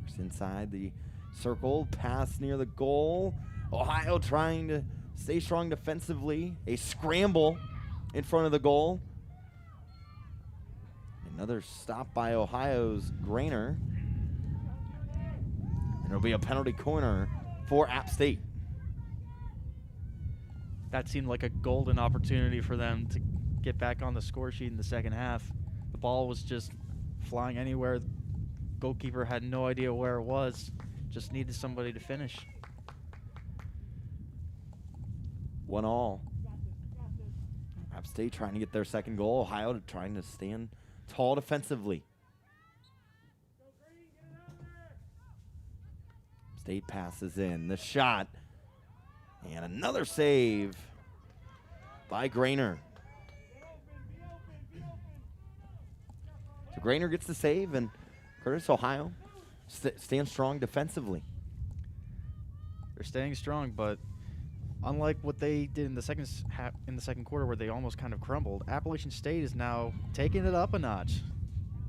Just inside the circle. Pass near the goal. Ohio trying to stay strong defensively. A scramble in front of the goal. Another stop by Ohio's Grainer. And it'll be a penalty corner for App State. That seemed like a golden opportunity for them to get back on the score sheet in the second half. The ball was just flying anywhere. Goalkeeper had no idea where it was. Just needed somebody to finish. 1-1. App State trying to get their second goal. Ohio trying to stand tall defensively. State passes in. The shot. And another save by Grainer. So Grainer gets the save, and Curtis, Ohio stands strong defensively. They're staying strong, but unlike what they did in the second quarter, where they almost kind of crumbled, Appalachian State is now taking it up a notch.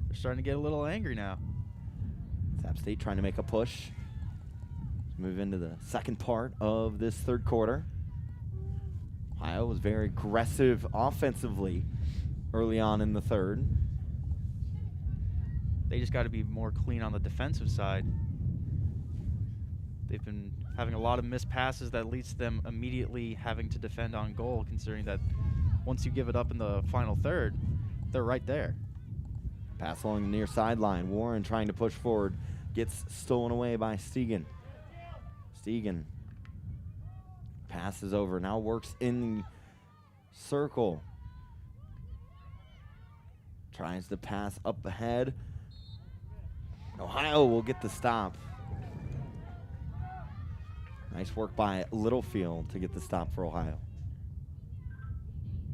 They're starting to get a little angry now. It's App State trying to make a push. Let's move into the second part of this third quarter. Ohio was very aggressive offensively early on in the third. They just got to be more clean on the defensive side. They've been having a lot of missed passes that leads to them immediately having to defend on goal, considering that once you give it up in the final third, they're right there. Pass along the near sideline. Warren trying to push forward. Gets stolen away by Stegan. Stegan passes over. Now works in the circle. Tries to pass up ahead. Ohio will get the stop. Nice work by Littlefield to get the stop for Ohio.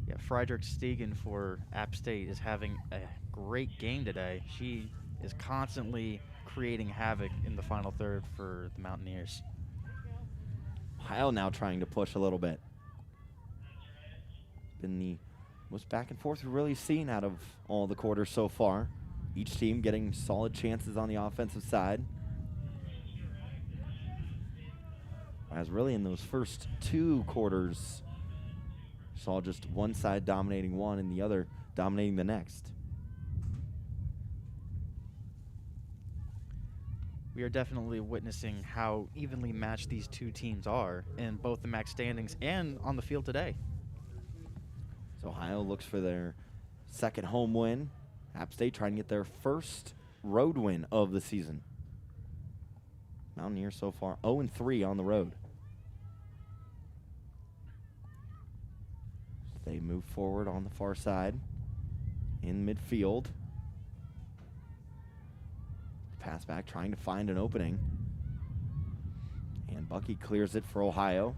Yeah, Friedrich Stegan for App State is having a great game today. She is constantly creating havoc in the final third for the Mountaineers. Ohio now trying to push a little bit. It's been the most back and forth we've really seen out of all the quarters so far. Each team getting solid chances on the offensive side. As really in those first two quarters, saw just one side dominating one and the other dominating the next. We are definitely witnessing how evenly matched these two teams are in both the MAC standings and on the field today. So Ohio looks for their second home win. App State trying to get their first road win of the season. Mountaineers so far 0-3 on the road. They move forward on the far side in midfield. Pass back, trying to find an opening. And Bucky clears it for Ohio.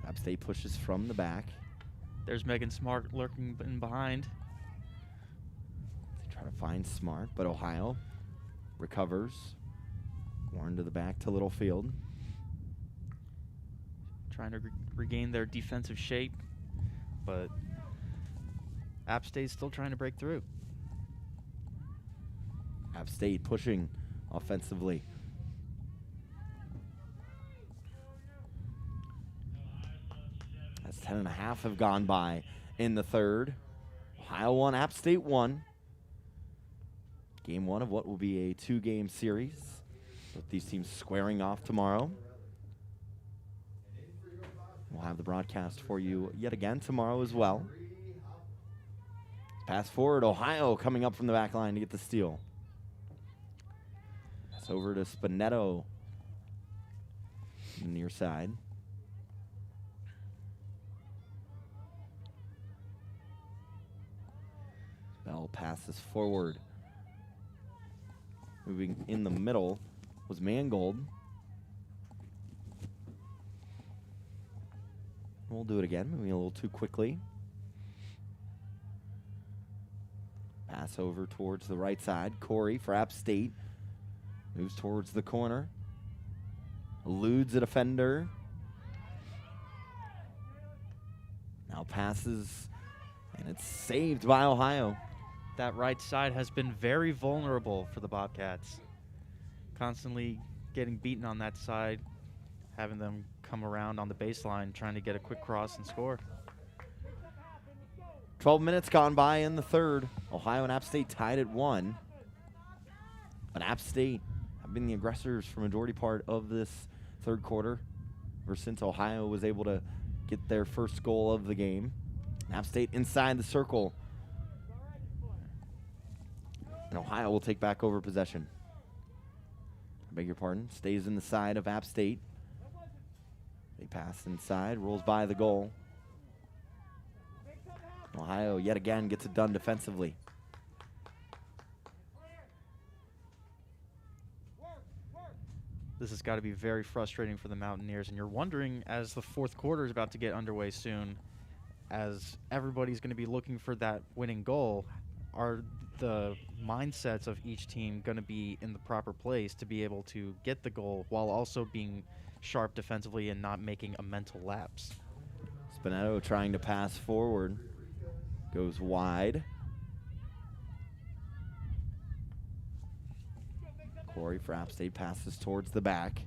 App State pushes from the back. There's Megan Smart lurking in behind. They try to find Smart, but Ohio recovers. Warren to the back to Littlefield. Trying to regain their defensive shape, but App State's still trying to break through. App State pushing offensively. That's 10.5 have gone by in the third. Ohio 1, App State 1. Game one of what will be a two-game series, with these teams squaring off tomorrow. We'll have the broadcast for you yet again tomorrow as well. Pass forward, Ohio coming up from the back line to get the steal. Pass over to Spinetto on the near side. Bell passes forward. Moving in the middle was Mangold. We'll do it again, moving a little too quickly. Pass over towards the right side. Corey for App State. Moves towards the corner. Eludes a defender. Now passes, and it's saved by Ohio. That right side has been very vulnerable for the Bobcats. Constantly getting beaten on that side, having them come around on the baseline, trying to get a quick cross and score. 12 minutes gone by in the third. Ohio and App State tied at 1. But App State have been the aggressors for majority part of this third quarter, ever since Ohio was able to get their first goal of the game. App State inside the circle. And Ohio will take back over possession. I beg your pardon. Stays in the side of App State. They pass inside, rolls by the goal. Ohio yet again gets it done defensively. This has got to be very frustrating for the Mountaineers, and you're wondering, as the fourth quarter is about to get underway soon, as everybody's going to be looking for that winning goal, are the mindsets of each team going to be in the proper place to be able to get the goal while also being sharp defensively and not making a mental lapse? Spinetto trying to pass forward. Goes wide. Corey for App State passes towards the back.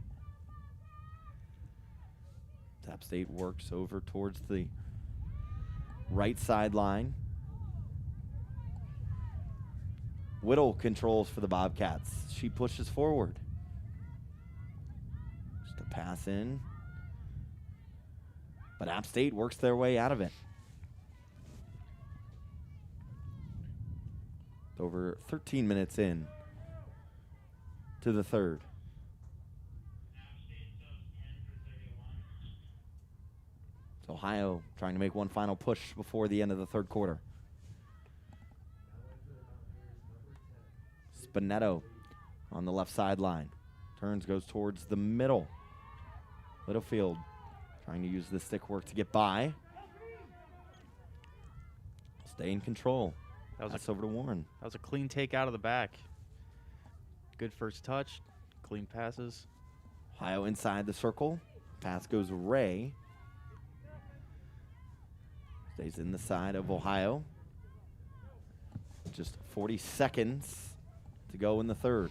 App State works over towards the right sideline. Whittle controls for the Bobcats. She pushes forward. Just a pass in. But App State works their way out of it. Over 13 minutes in to the third. So Ohio trying to make one final push before the end of the third quarter. Spinetto on the left sideline. Turns, goes towards the middle. Littlefield trying to use the stick work to get by. Stay in control. That's over to Warren. That was a clean take out of the back. Good first touch. Clean passes. Ohio inside the circle. Pass goes Ray. Stays in the side of Ohio. Just 40 seconds to go in the third.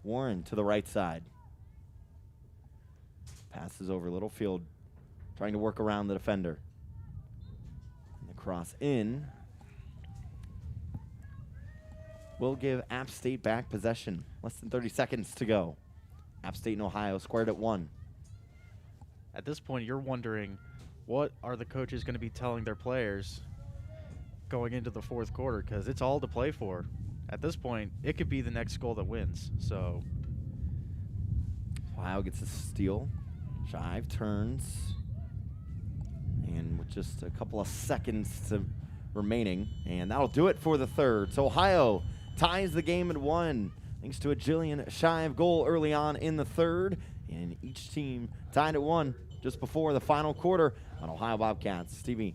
Warren to the right side. Passes over Littlefield, trying to work around the defender. And the cross in. Will give App State back possession. Less than 30 seconds to go. App State and Ohio squared at 1. At this point, you're wondering, what are the coaches going to be telling their players going into the fourth quarter? Because it's all to play for. At this point, it could be the next goal that wins. So Ohio gets a steal. Shive turns. And with just a couple of seconds remaining. And that'll do it for the third. So Ohio ties the game at 1 thanks to a Jillian Shive goal early on in the third. And each team tied at 1 just before the final quarter on Ohio Bobcats TV.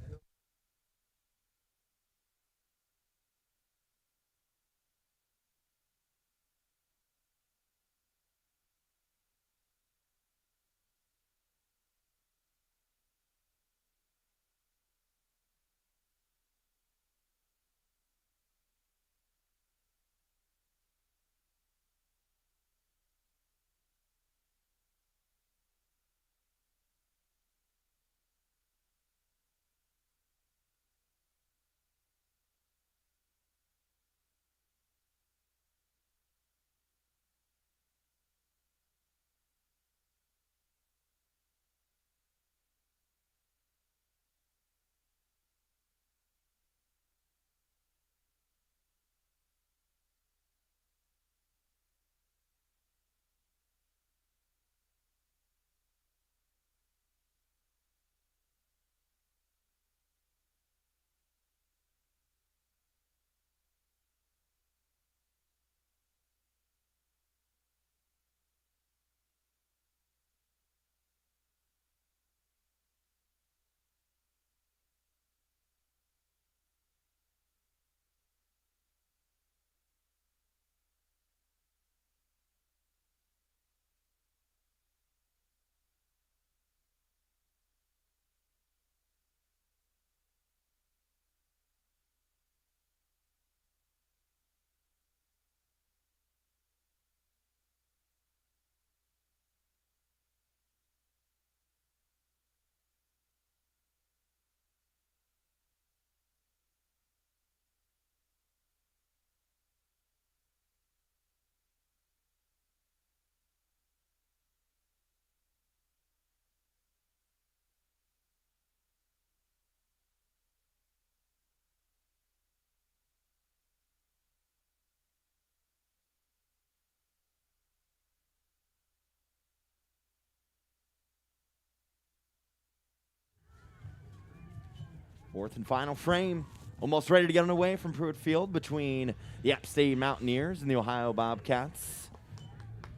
Fourth and final frame. Almost ready to get underway from Pruitt Field between the App State Mountaineers and the Ohio Bobcats.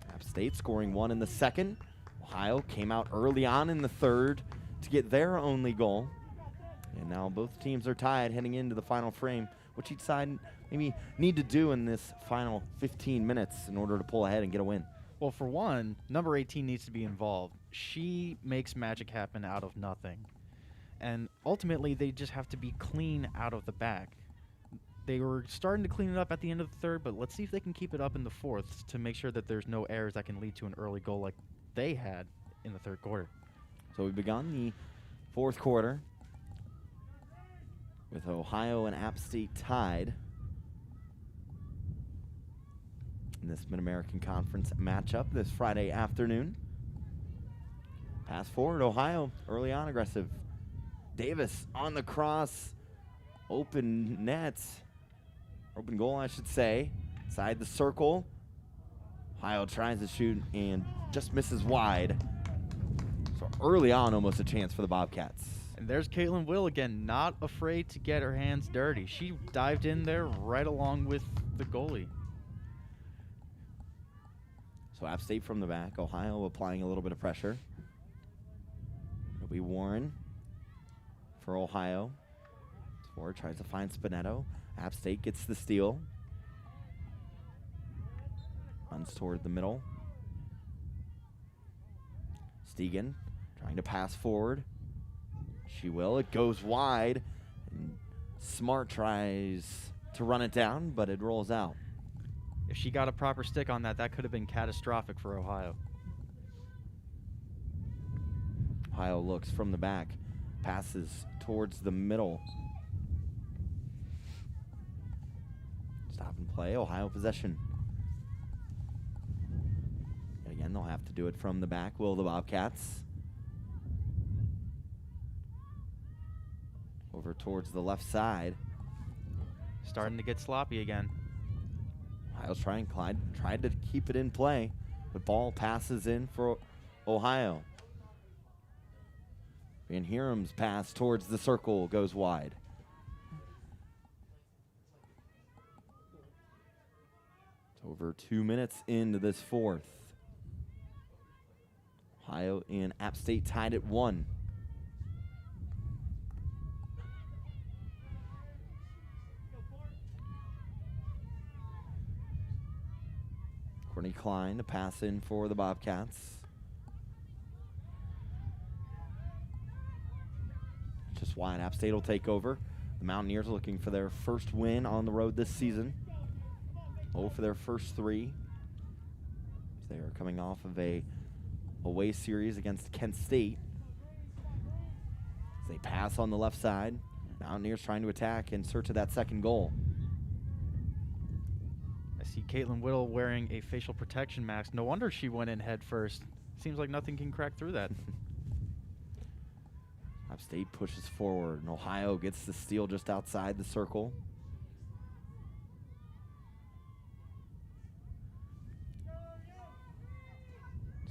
App State scoring one in the second. Ohio came out early on in the third to get their only goal. And now both teams are tied heading into the final frame. What each side maybe need to do in this final 15 minutes in order to pull ahead and get a win? Well, for one, number 18 needs to be involved. She makes magic happen out of nothing. And ultimately, they just have to be clean out of the back. They were starting to clean it up at the end of the third, but let's see if they can keep it up in the fourth to make sure that there's no errors that can lead to an early goal like they had in the third quarter. So we've begun the fourth quarter with Ohio and App State tied in this Mid-American Conference matchup this Friday afternoon. Pass forward, Ohio early on aggressive. Davis on the cross, open nets, open goal I should say, inside the circle. Ohio tries to shoot and just misses wide. So early on, almost a chance for the Bobcats. And there's Caitlin Will again, not afraid to get her hands dirty. She dived in there right along with the goalie. So App State from the back, Ohio applying a little bit of pressure. It'll be Warren for Ohio. Forward tries to find Spinetto. App State gets the steal. Runs toward the middle. Stegan trying to pass forward. She will. It goes wide. And Smart tries to run it down, but it rolls out. If she got a proper stick on that, that could have been catastrophic for Ohio. Ohio looks from the back. Passes towards the middle. Stop and play. Ohio possession. And again, they'll have to do it from the back. Will the Bobcats? Over towards the left side. Starting to get sloppy again. Ohio's tried to keep it in play, but ball passes in for Ohio. Van Hieren's pass towards the circle goes wide. It's over 2 minutes into this fourth. Ohio and App State tied at 1. Courtney Klein to pass in for the Bobcats. Just wide. App State will take over. The Mountaineers are looking for their first win on the road this season. 0 for their first 3. They are coming off of a away series against Kent State. As they pass on the left side. Mountaineers trying to attack in search of that second goal. I see Caitlin Whittle wearing a facial protection mask. No wonder she went in head first. Seems like nothing can crack through that. App State pushes forward, and Ohio gets the steal just outside the circle.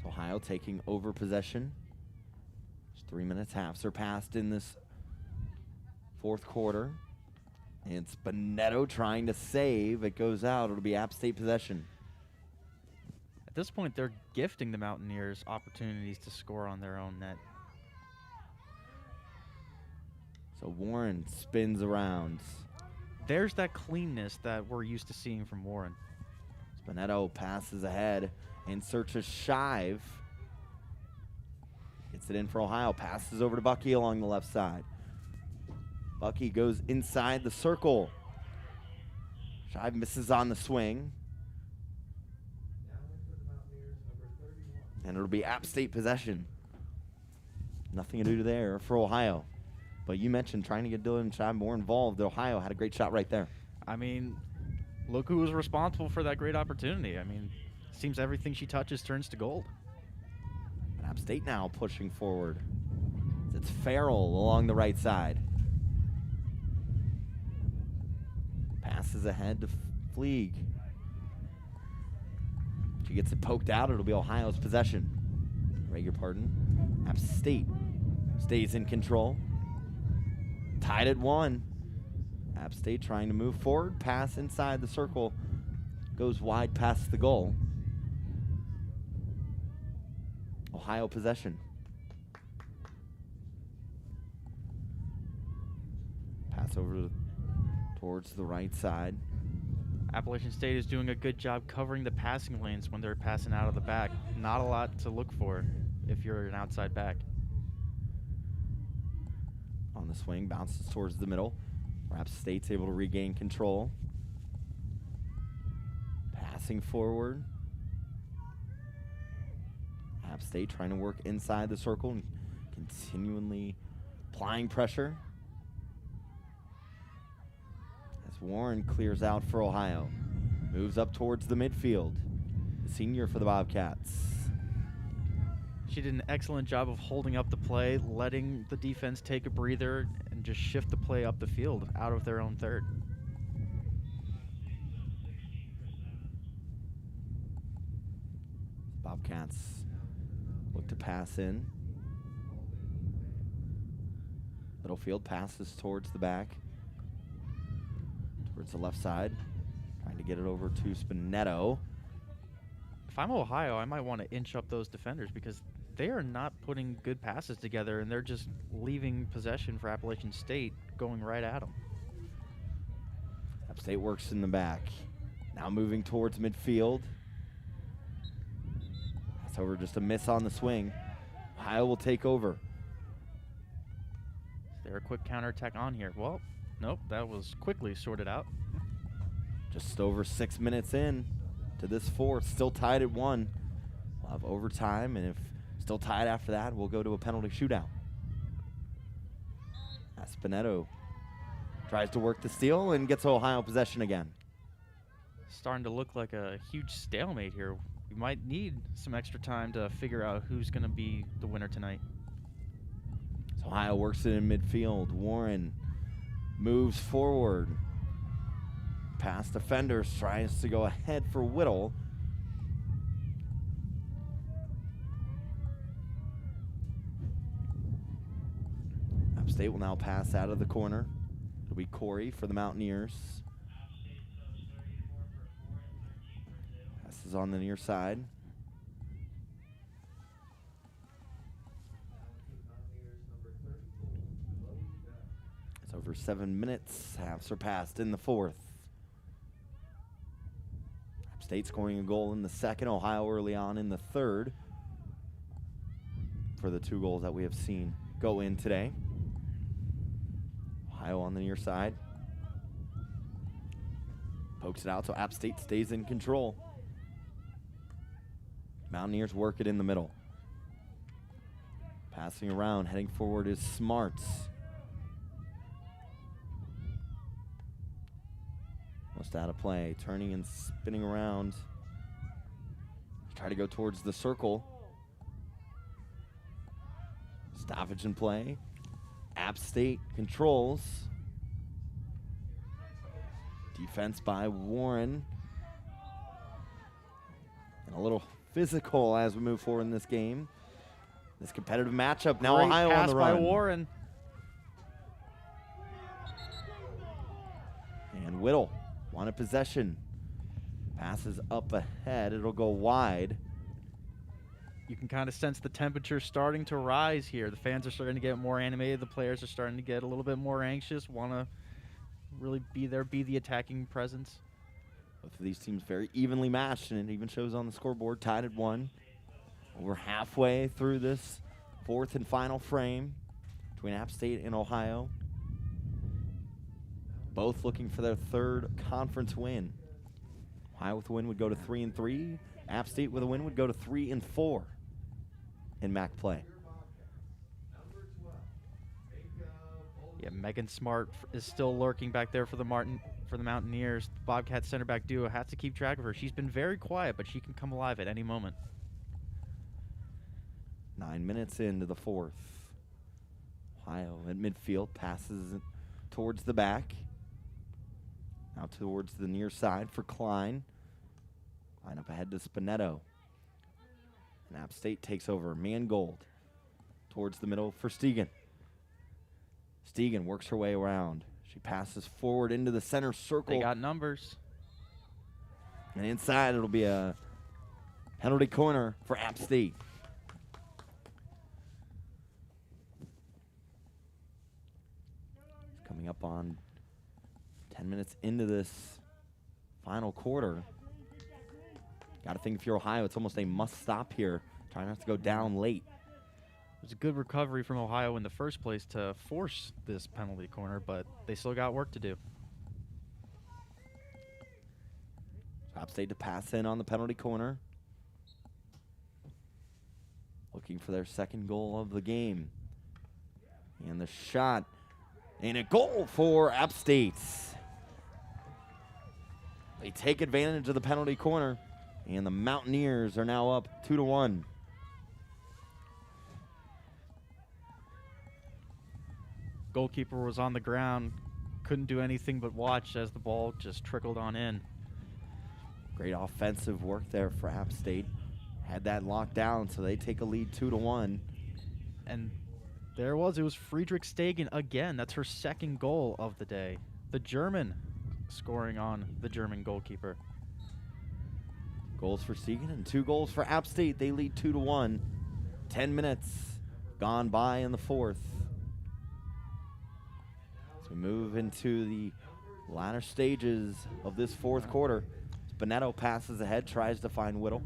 So Ohio taking over possession. Just 3 minutes, halves are passed in this fourth quarter. And Spinetto trying to save. It goes out. It'll be App State possession. At this point, they're gifting the Mountaineers opportunities to score on their own net. So Warren spins around. There's that cleanness that we're used to seeing from Warren. Spinetto passes ahead in search of Shive. Gets it in for Ohio. Passes over to Bucky along the left side. Bucky goes inside the circle. Shive misses on the swing. And it'll be App State possession. Nothing to do there for Ohio. But you mentioned trying to get Dylan Shive more involved. Ohio had a great shot right there. I mean, look who was responsible for that great opportunity. I mean, seems everything she touches turns to gold. And App State now pushing forward. It's Farrell along the right side. Passes ahead to Fleeg. She gets it poked out. It'll be Ohio's possession. Beg your pardon. App State stays in control. Tied at 1. App State trying to move forward. Pass inside the circle. Goes wide past the goal. Ohio possession. Pass over towards the right side. Appalachian State is doing a good job covering the passing lanes when they're passing out of the back. Not a lot to look for if you're an outside back. On the swing, bounces towards the middle. App State's able to regain control. Passing forward. App State trying to work inside the circle and continually applying pressure. As Warren clears out for Ohio. Moves up towards the midfield. The senior for the Bobcats. She did an excellent job of holding up the play, letting the defense take a breather, and just shift the play up the field out of their own third. Bobcats look to pass in. Littlefield passes towards the back. Towards the left side. Trying to get it over to Spinetto. If I'm Ohio, I might want to inch up those defenders because they are not putting good passes together, and they're just leaving possession for Appalachian State, going right at them. App State works in the back. Now moving towards midfield. That's over, just a miss on the swing. Ohio will take over. Is there a quick counterattack on here? Well, nope, that was quickly sorted out. Just over 6 minutes in to this fourth, still tied at 1. We'll have overtime, and if still tied after that, we'll go to a penalty shootout. Spinetto tries to work the steal and gets Ohio possession again. Starting to look like a huge stalemate here. We might need some extra time to figure out who's going to be the winner tonight. So Ohio works it in midfield. Warren moves forward. Past defenders, tries to go ahead for Whittle. App State will now pass out of the corner. It'll be Corey for the Mountaineers. Passes on the near side. It's over 7 minutes, have surpassed in the fourth. App State scoring a goal in the second, Ohio early on in the third for the 2 goals that we have seen go in today. Ohio on the near side. Pokes it out, so App State stays in control. Mountaineers work it in the middle. Passing around, heading forward is Smarts. Almost out of play, turning and spinning around. Try to go towards the circle. Stoppage in play. App State controls. Defense by Warren. And a little physical as we move forward in this game. This competitive matchup. Now Great Ohio on the run. pass by Warren. And Whittle wanted possession. Passes up ahead. It'll go wide. You can kind of sense the temperature starting to rise here. The fans are starting to get more animated. The players are starting to get a little bit more anxious, want to really be there, be the attacking presence. Both of these teams very evenly matched, and it even shows on the scoreboard, tied at 1. We're halfway through this fourth and final frame between App State and Ohio. Both looking for their third conference win. Ohio with a win would go to 3-3. App State with a win would go to 3-4 in MAC play. Yeah, Megan Smart is still lurking back there for the Mountaineers. The Bobcats center back duo has to keep track of her. She's been very quiet, but she can come alive at any moment. 9 minutes into the fourth. Ohio at midfield passes it towards the back. Now towards the near side for Klein. Line up ahead to Spinetto. And App State takes over. Mangold towards the middle for Stegan. Stegan works her way around. She passes forward into the center circle. They got numbers. And inside it'll be a penalty corner for App State. Coming up on 10 minutes into this final quarter. Got to think if you're Ohio, it's almost a must-stop here. Try not to go down late. It was a good recovery from Ohio in the first place to force this penalty corner, but they still got work to do. App State to pass in on the penalty corner. Looking for their second goal of the game. And the shot. And a goal for App State. They take advantage of the penalty corner. And the Mountaineers are now up 2-1. Goalkeeper was on the ground, couldn't do anything but watch as the ball just trickled on in. Great offensive work there for App State. Had that locked down, so they take a lead 2-1. And there it was Friedrich Stegen again. That's her second goal of the day. The German scoring on the German goalkeeper. Goals for Stegen and 2 goals for App State. They lead 2-1. 10 minutes gone by in the fourth. As we move into the latter stages of this fourth quarter, Spinetto passes ahead, tries to find Whittle.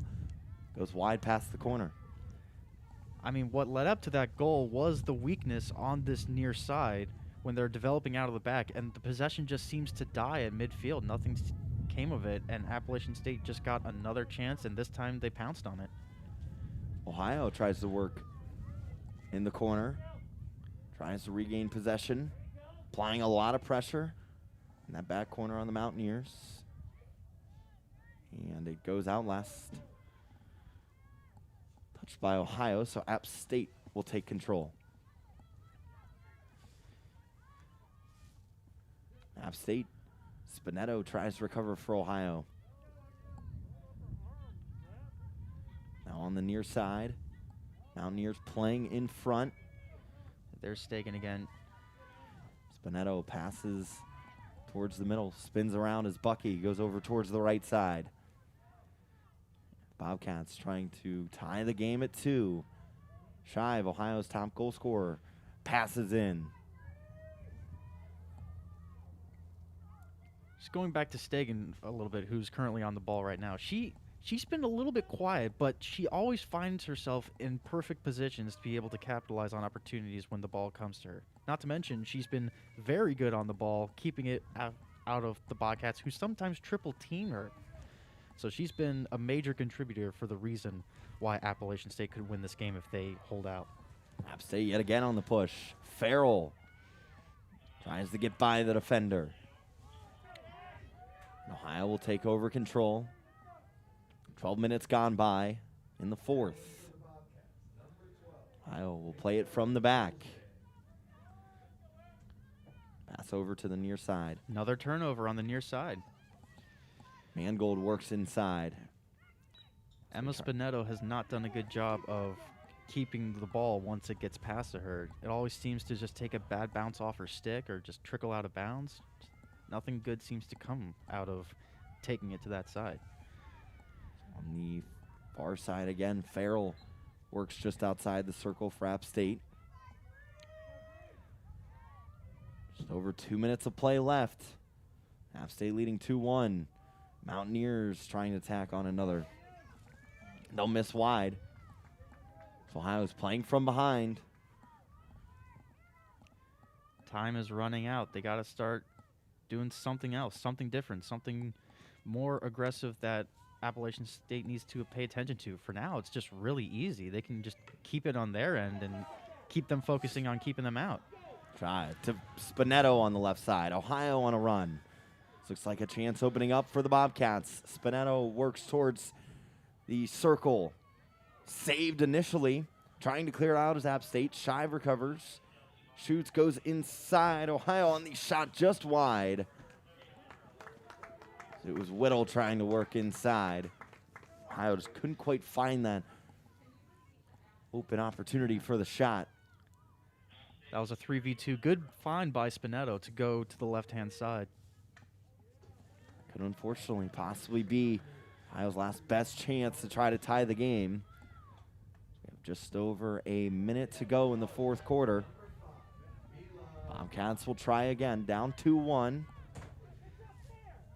Goes wide past the corner. I mean, what led up to that goal was the weakness on this near side when they're developing out of the back, and the possession just seems to die at midfield. Nothing came of it, and Appalachian State just got another chance, and this time they pounced on it. Ohio tries to work in the corner, tries to regain possession, applying a lot of pressure in that back corner on the Mountaineers. And it goes out last. Touched by Ohio, so App State will take control. App State, Spinetto tries to recover for Ohio. Now on the near side, Mountaineers playing in front. There's Stegen again. Spinetto passes towards the middle, spins around as Bucky goes over towards the right side. Bobcats trying to tie the game at 2. Shive, Ohio's top goal scorer, passes in. Just going back to Stegen a little bit, who's currently on the ball right now. She's been a little bit quiet, but she always finds herself in perfect positions to be able to capitalize on opportunities when the ball comes to her. Not to mention, she's been very good on the ball, keeping it out of the Bobcats, who sometimes triple team her. So she's been a major contributor for the reason why Appalachian State could win this game if they hold out. App State yet again on the push. Farrell tries to get by the defender. Ohio will take over control. 12 minutes gone by in the fourth. Ohio will play it from the back. Pass over to the near side. Another turnover on the near side. Mangold works inside. Emma Spinetto has not done a good job of keeping the ball once it gets past to her. It always seems to just take a bad bounce off her stick or just trickle out of bounds. Nothing good seems to come out of taking it to that side. On the far side again, Farrell works just outside the circle for App State. Just over 2 minutes of play left. App State leading 2-1. Mountaineers trying to tack on another. They'll miss wide. So Ohio's playing from behind. Time is running out. They got to start doing something else, something different, something more aggressive that Appalachian State needs to pay attention to. For now, it's just really easy. They can just keep it on their end and keep them focusing on keeping them out. Try to Spinetto on the left side. Ohio on a run. This looks like a chance opening up for the Bobcats. Spinetto works towards the circle. Saved initially. Trying to clear it out as App State. Shive recovers. Shoots, goes inside. Ohio on the shot just wide. It was Whittle trying to work inside. Ohio just couldn't quite find that open opportunity for the shot. That was a 3v2. Good find by Spinetto to go to the left-hand side. Could unfortunately possibly be Ohio's last best chance to try to tie the game. We have just over a minute to go in the fourth quarter. Bobcats will try again, down 2-1.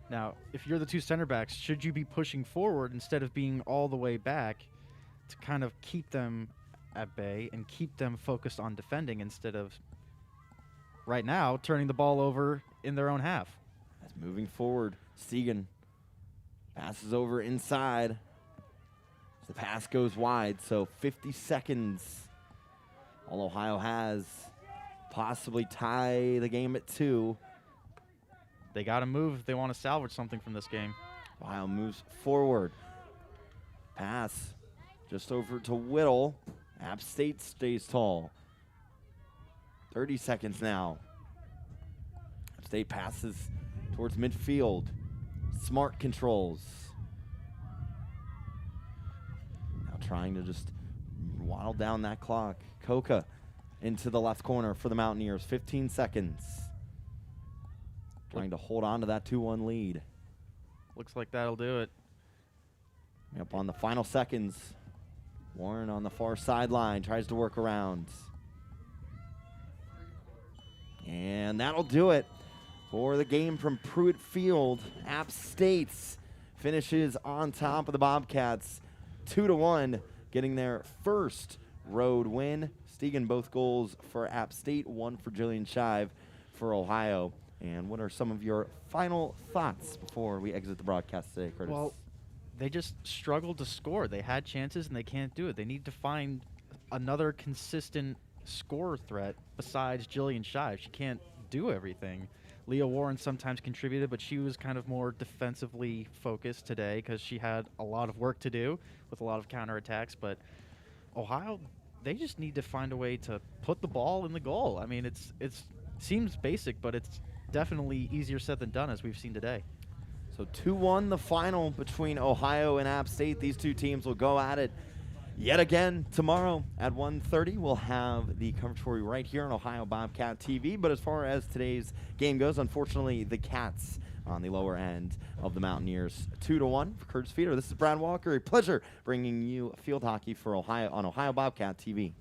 Now, if you're the two center backs, should you be pushing forward instead of being all the way back to kind of keep them at bay and keep them focused on defending instead of, right now, turning the ball over in their own half? As moving forward, Stegan passes over inside. The pass goes wide, so 50 seconds. All Ohio has, possibly tie the game at 2. They got to move if they want to salvage something from this game. Ohio moves forward. Pass just over to Whittle. App State stays tall. 30 seconds now. App State passes towards midfield. Smart controls. Now trying to just waddle down that clock. Coca into the left corner for the Mountaineers. 15 seconds. Trying to hold on to that 2-1 lead. Looks like that'll do it. Up on the final seconds. Warren on the far sideline tries to work around. And that'll do it for the game from Pruitt Field. App State finishes on top of the Bobcats 2-1, getting their first road win. Stegan both goals for App State, one for Jillian Shive for Ohio. And what are some of your final thoughts before we exit the broadcast today, Curtis? Well, they just struggled to score. They had chances and they can't do it. They need to find another consistent scorer threat besides Jillian Shive. She can't do everything. Leah Warren sometimes contributed, but she was kind of more defensively focused today because she had a lot of work to do with a lot of counterattacks. But Ohio, they just need to find a way to put the ball in the goal. I mean, it seems basic, but it's definitely easier said than done, as we've seen today. So 2-1 the final between Ohio and App State. These two teams will go at it yet again tomorrow at 1:30. We'll have the coverage for you right here on Ohio Bobcat TV. But as far as today's game goes, unfortunately, the Cats on the lower end of the Mountaineers. 2-1 for Curtis Feeder. This is Brad Walker. A pleasure bringing you field hockey for Ohio on Ohio Bobcat TV.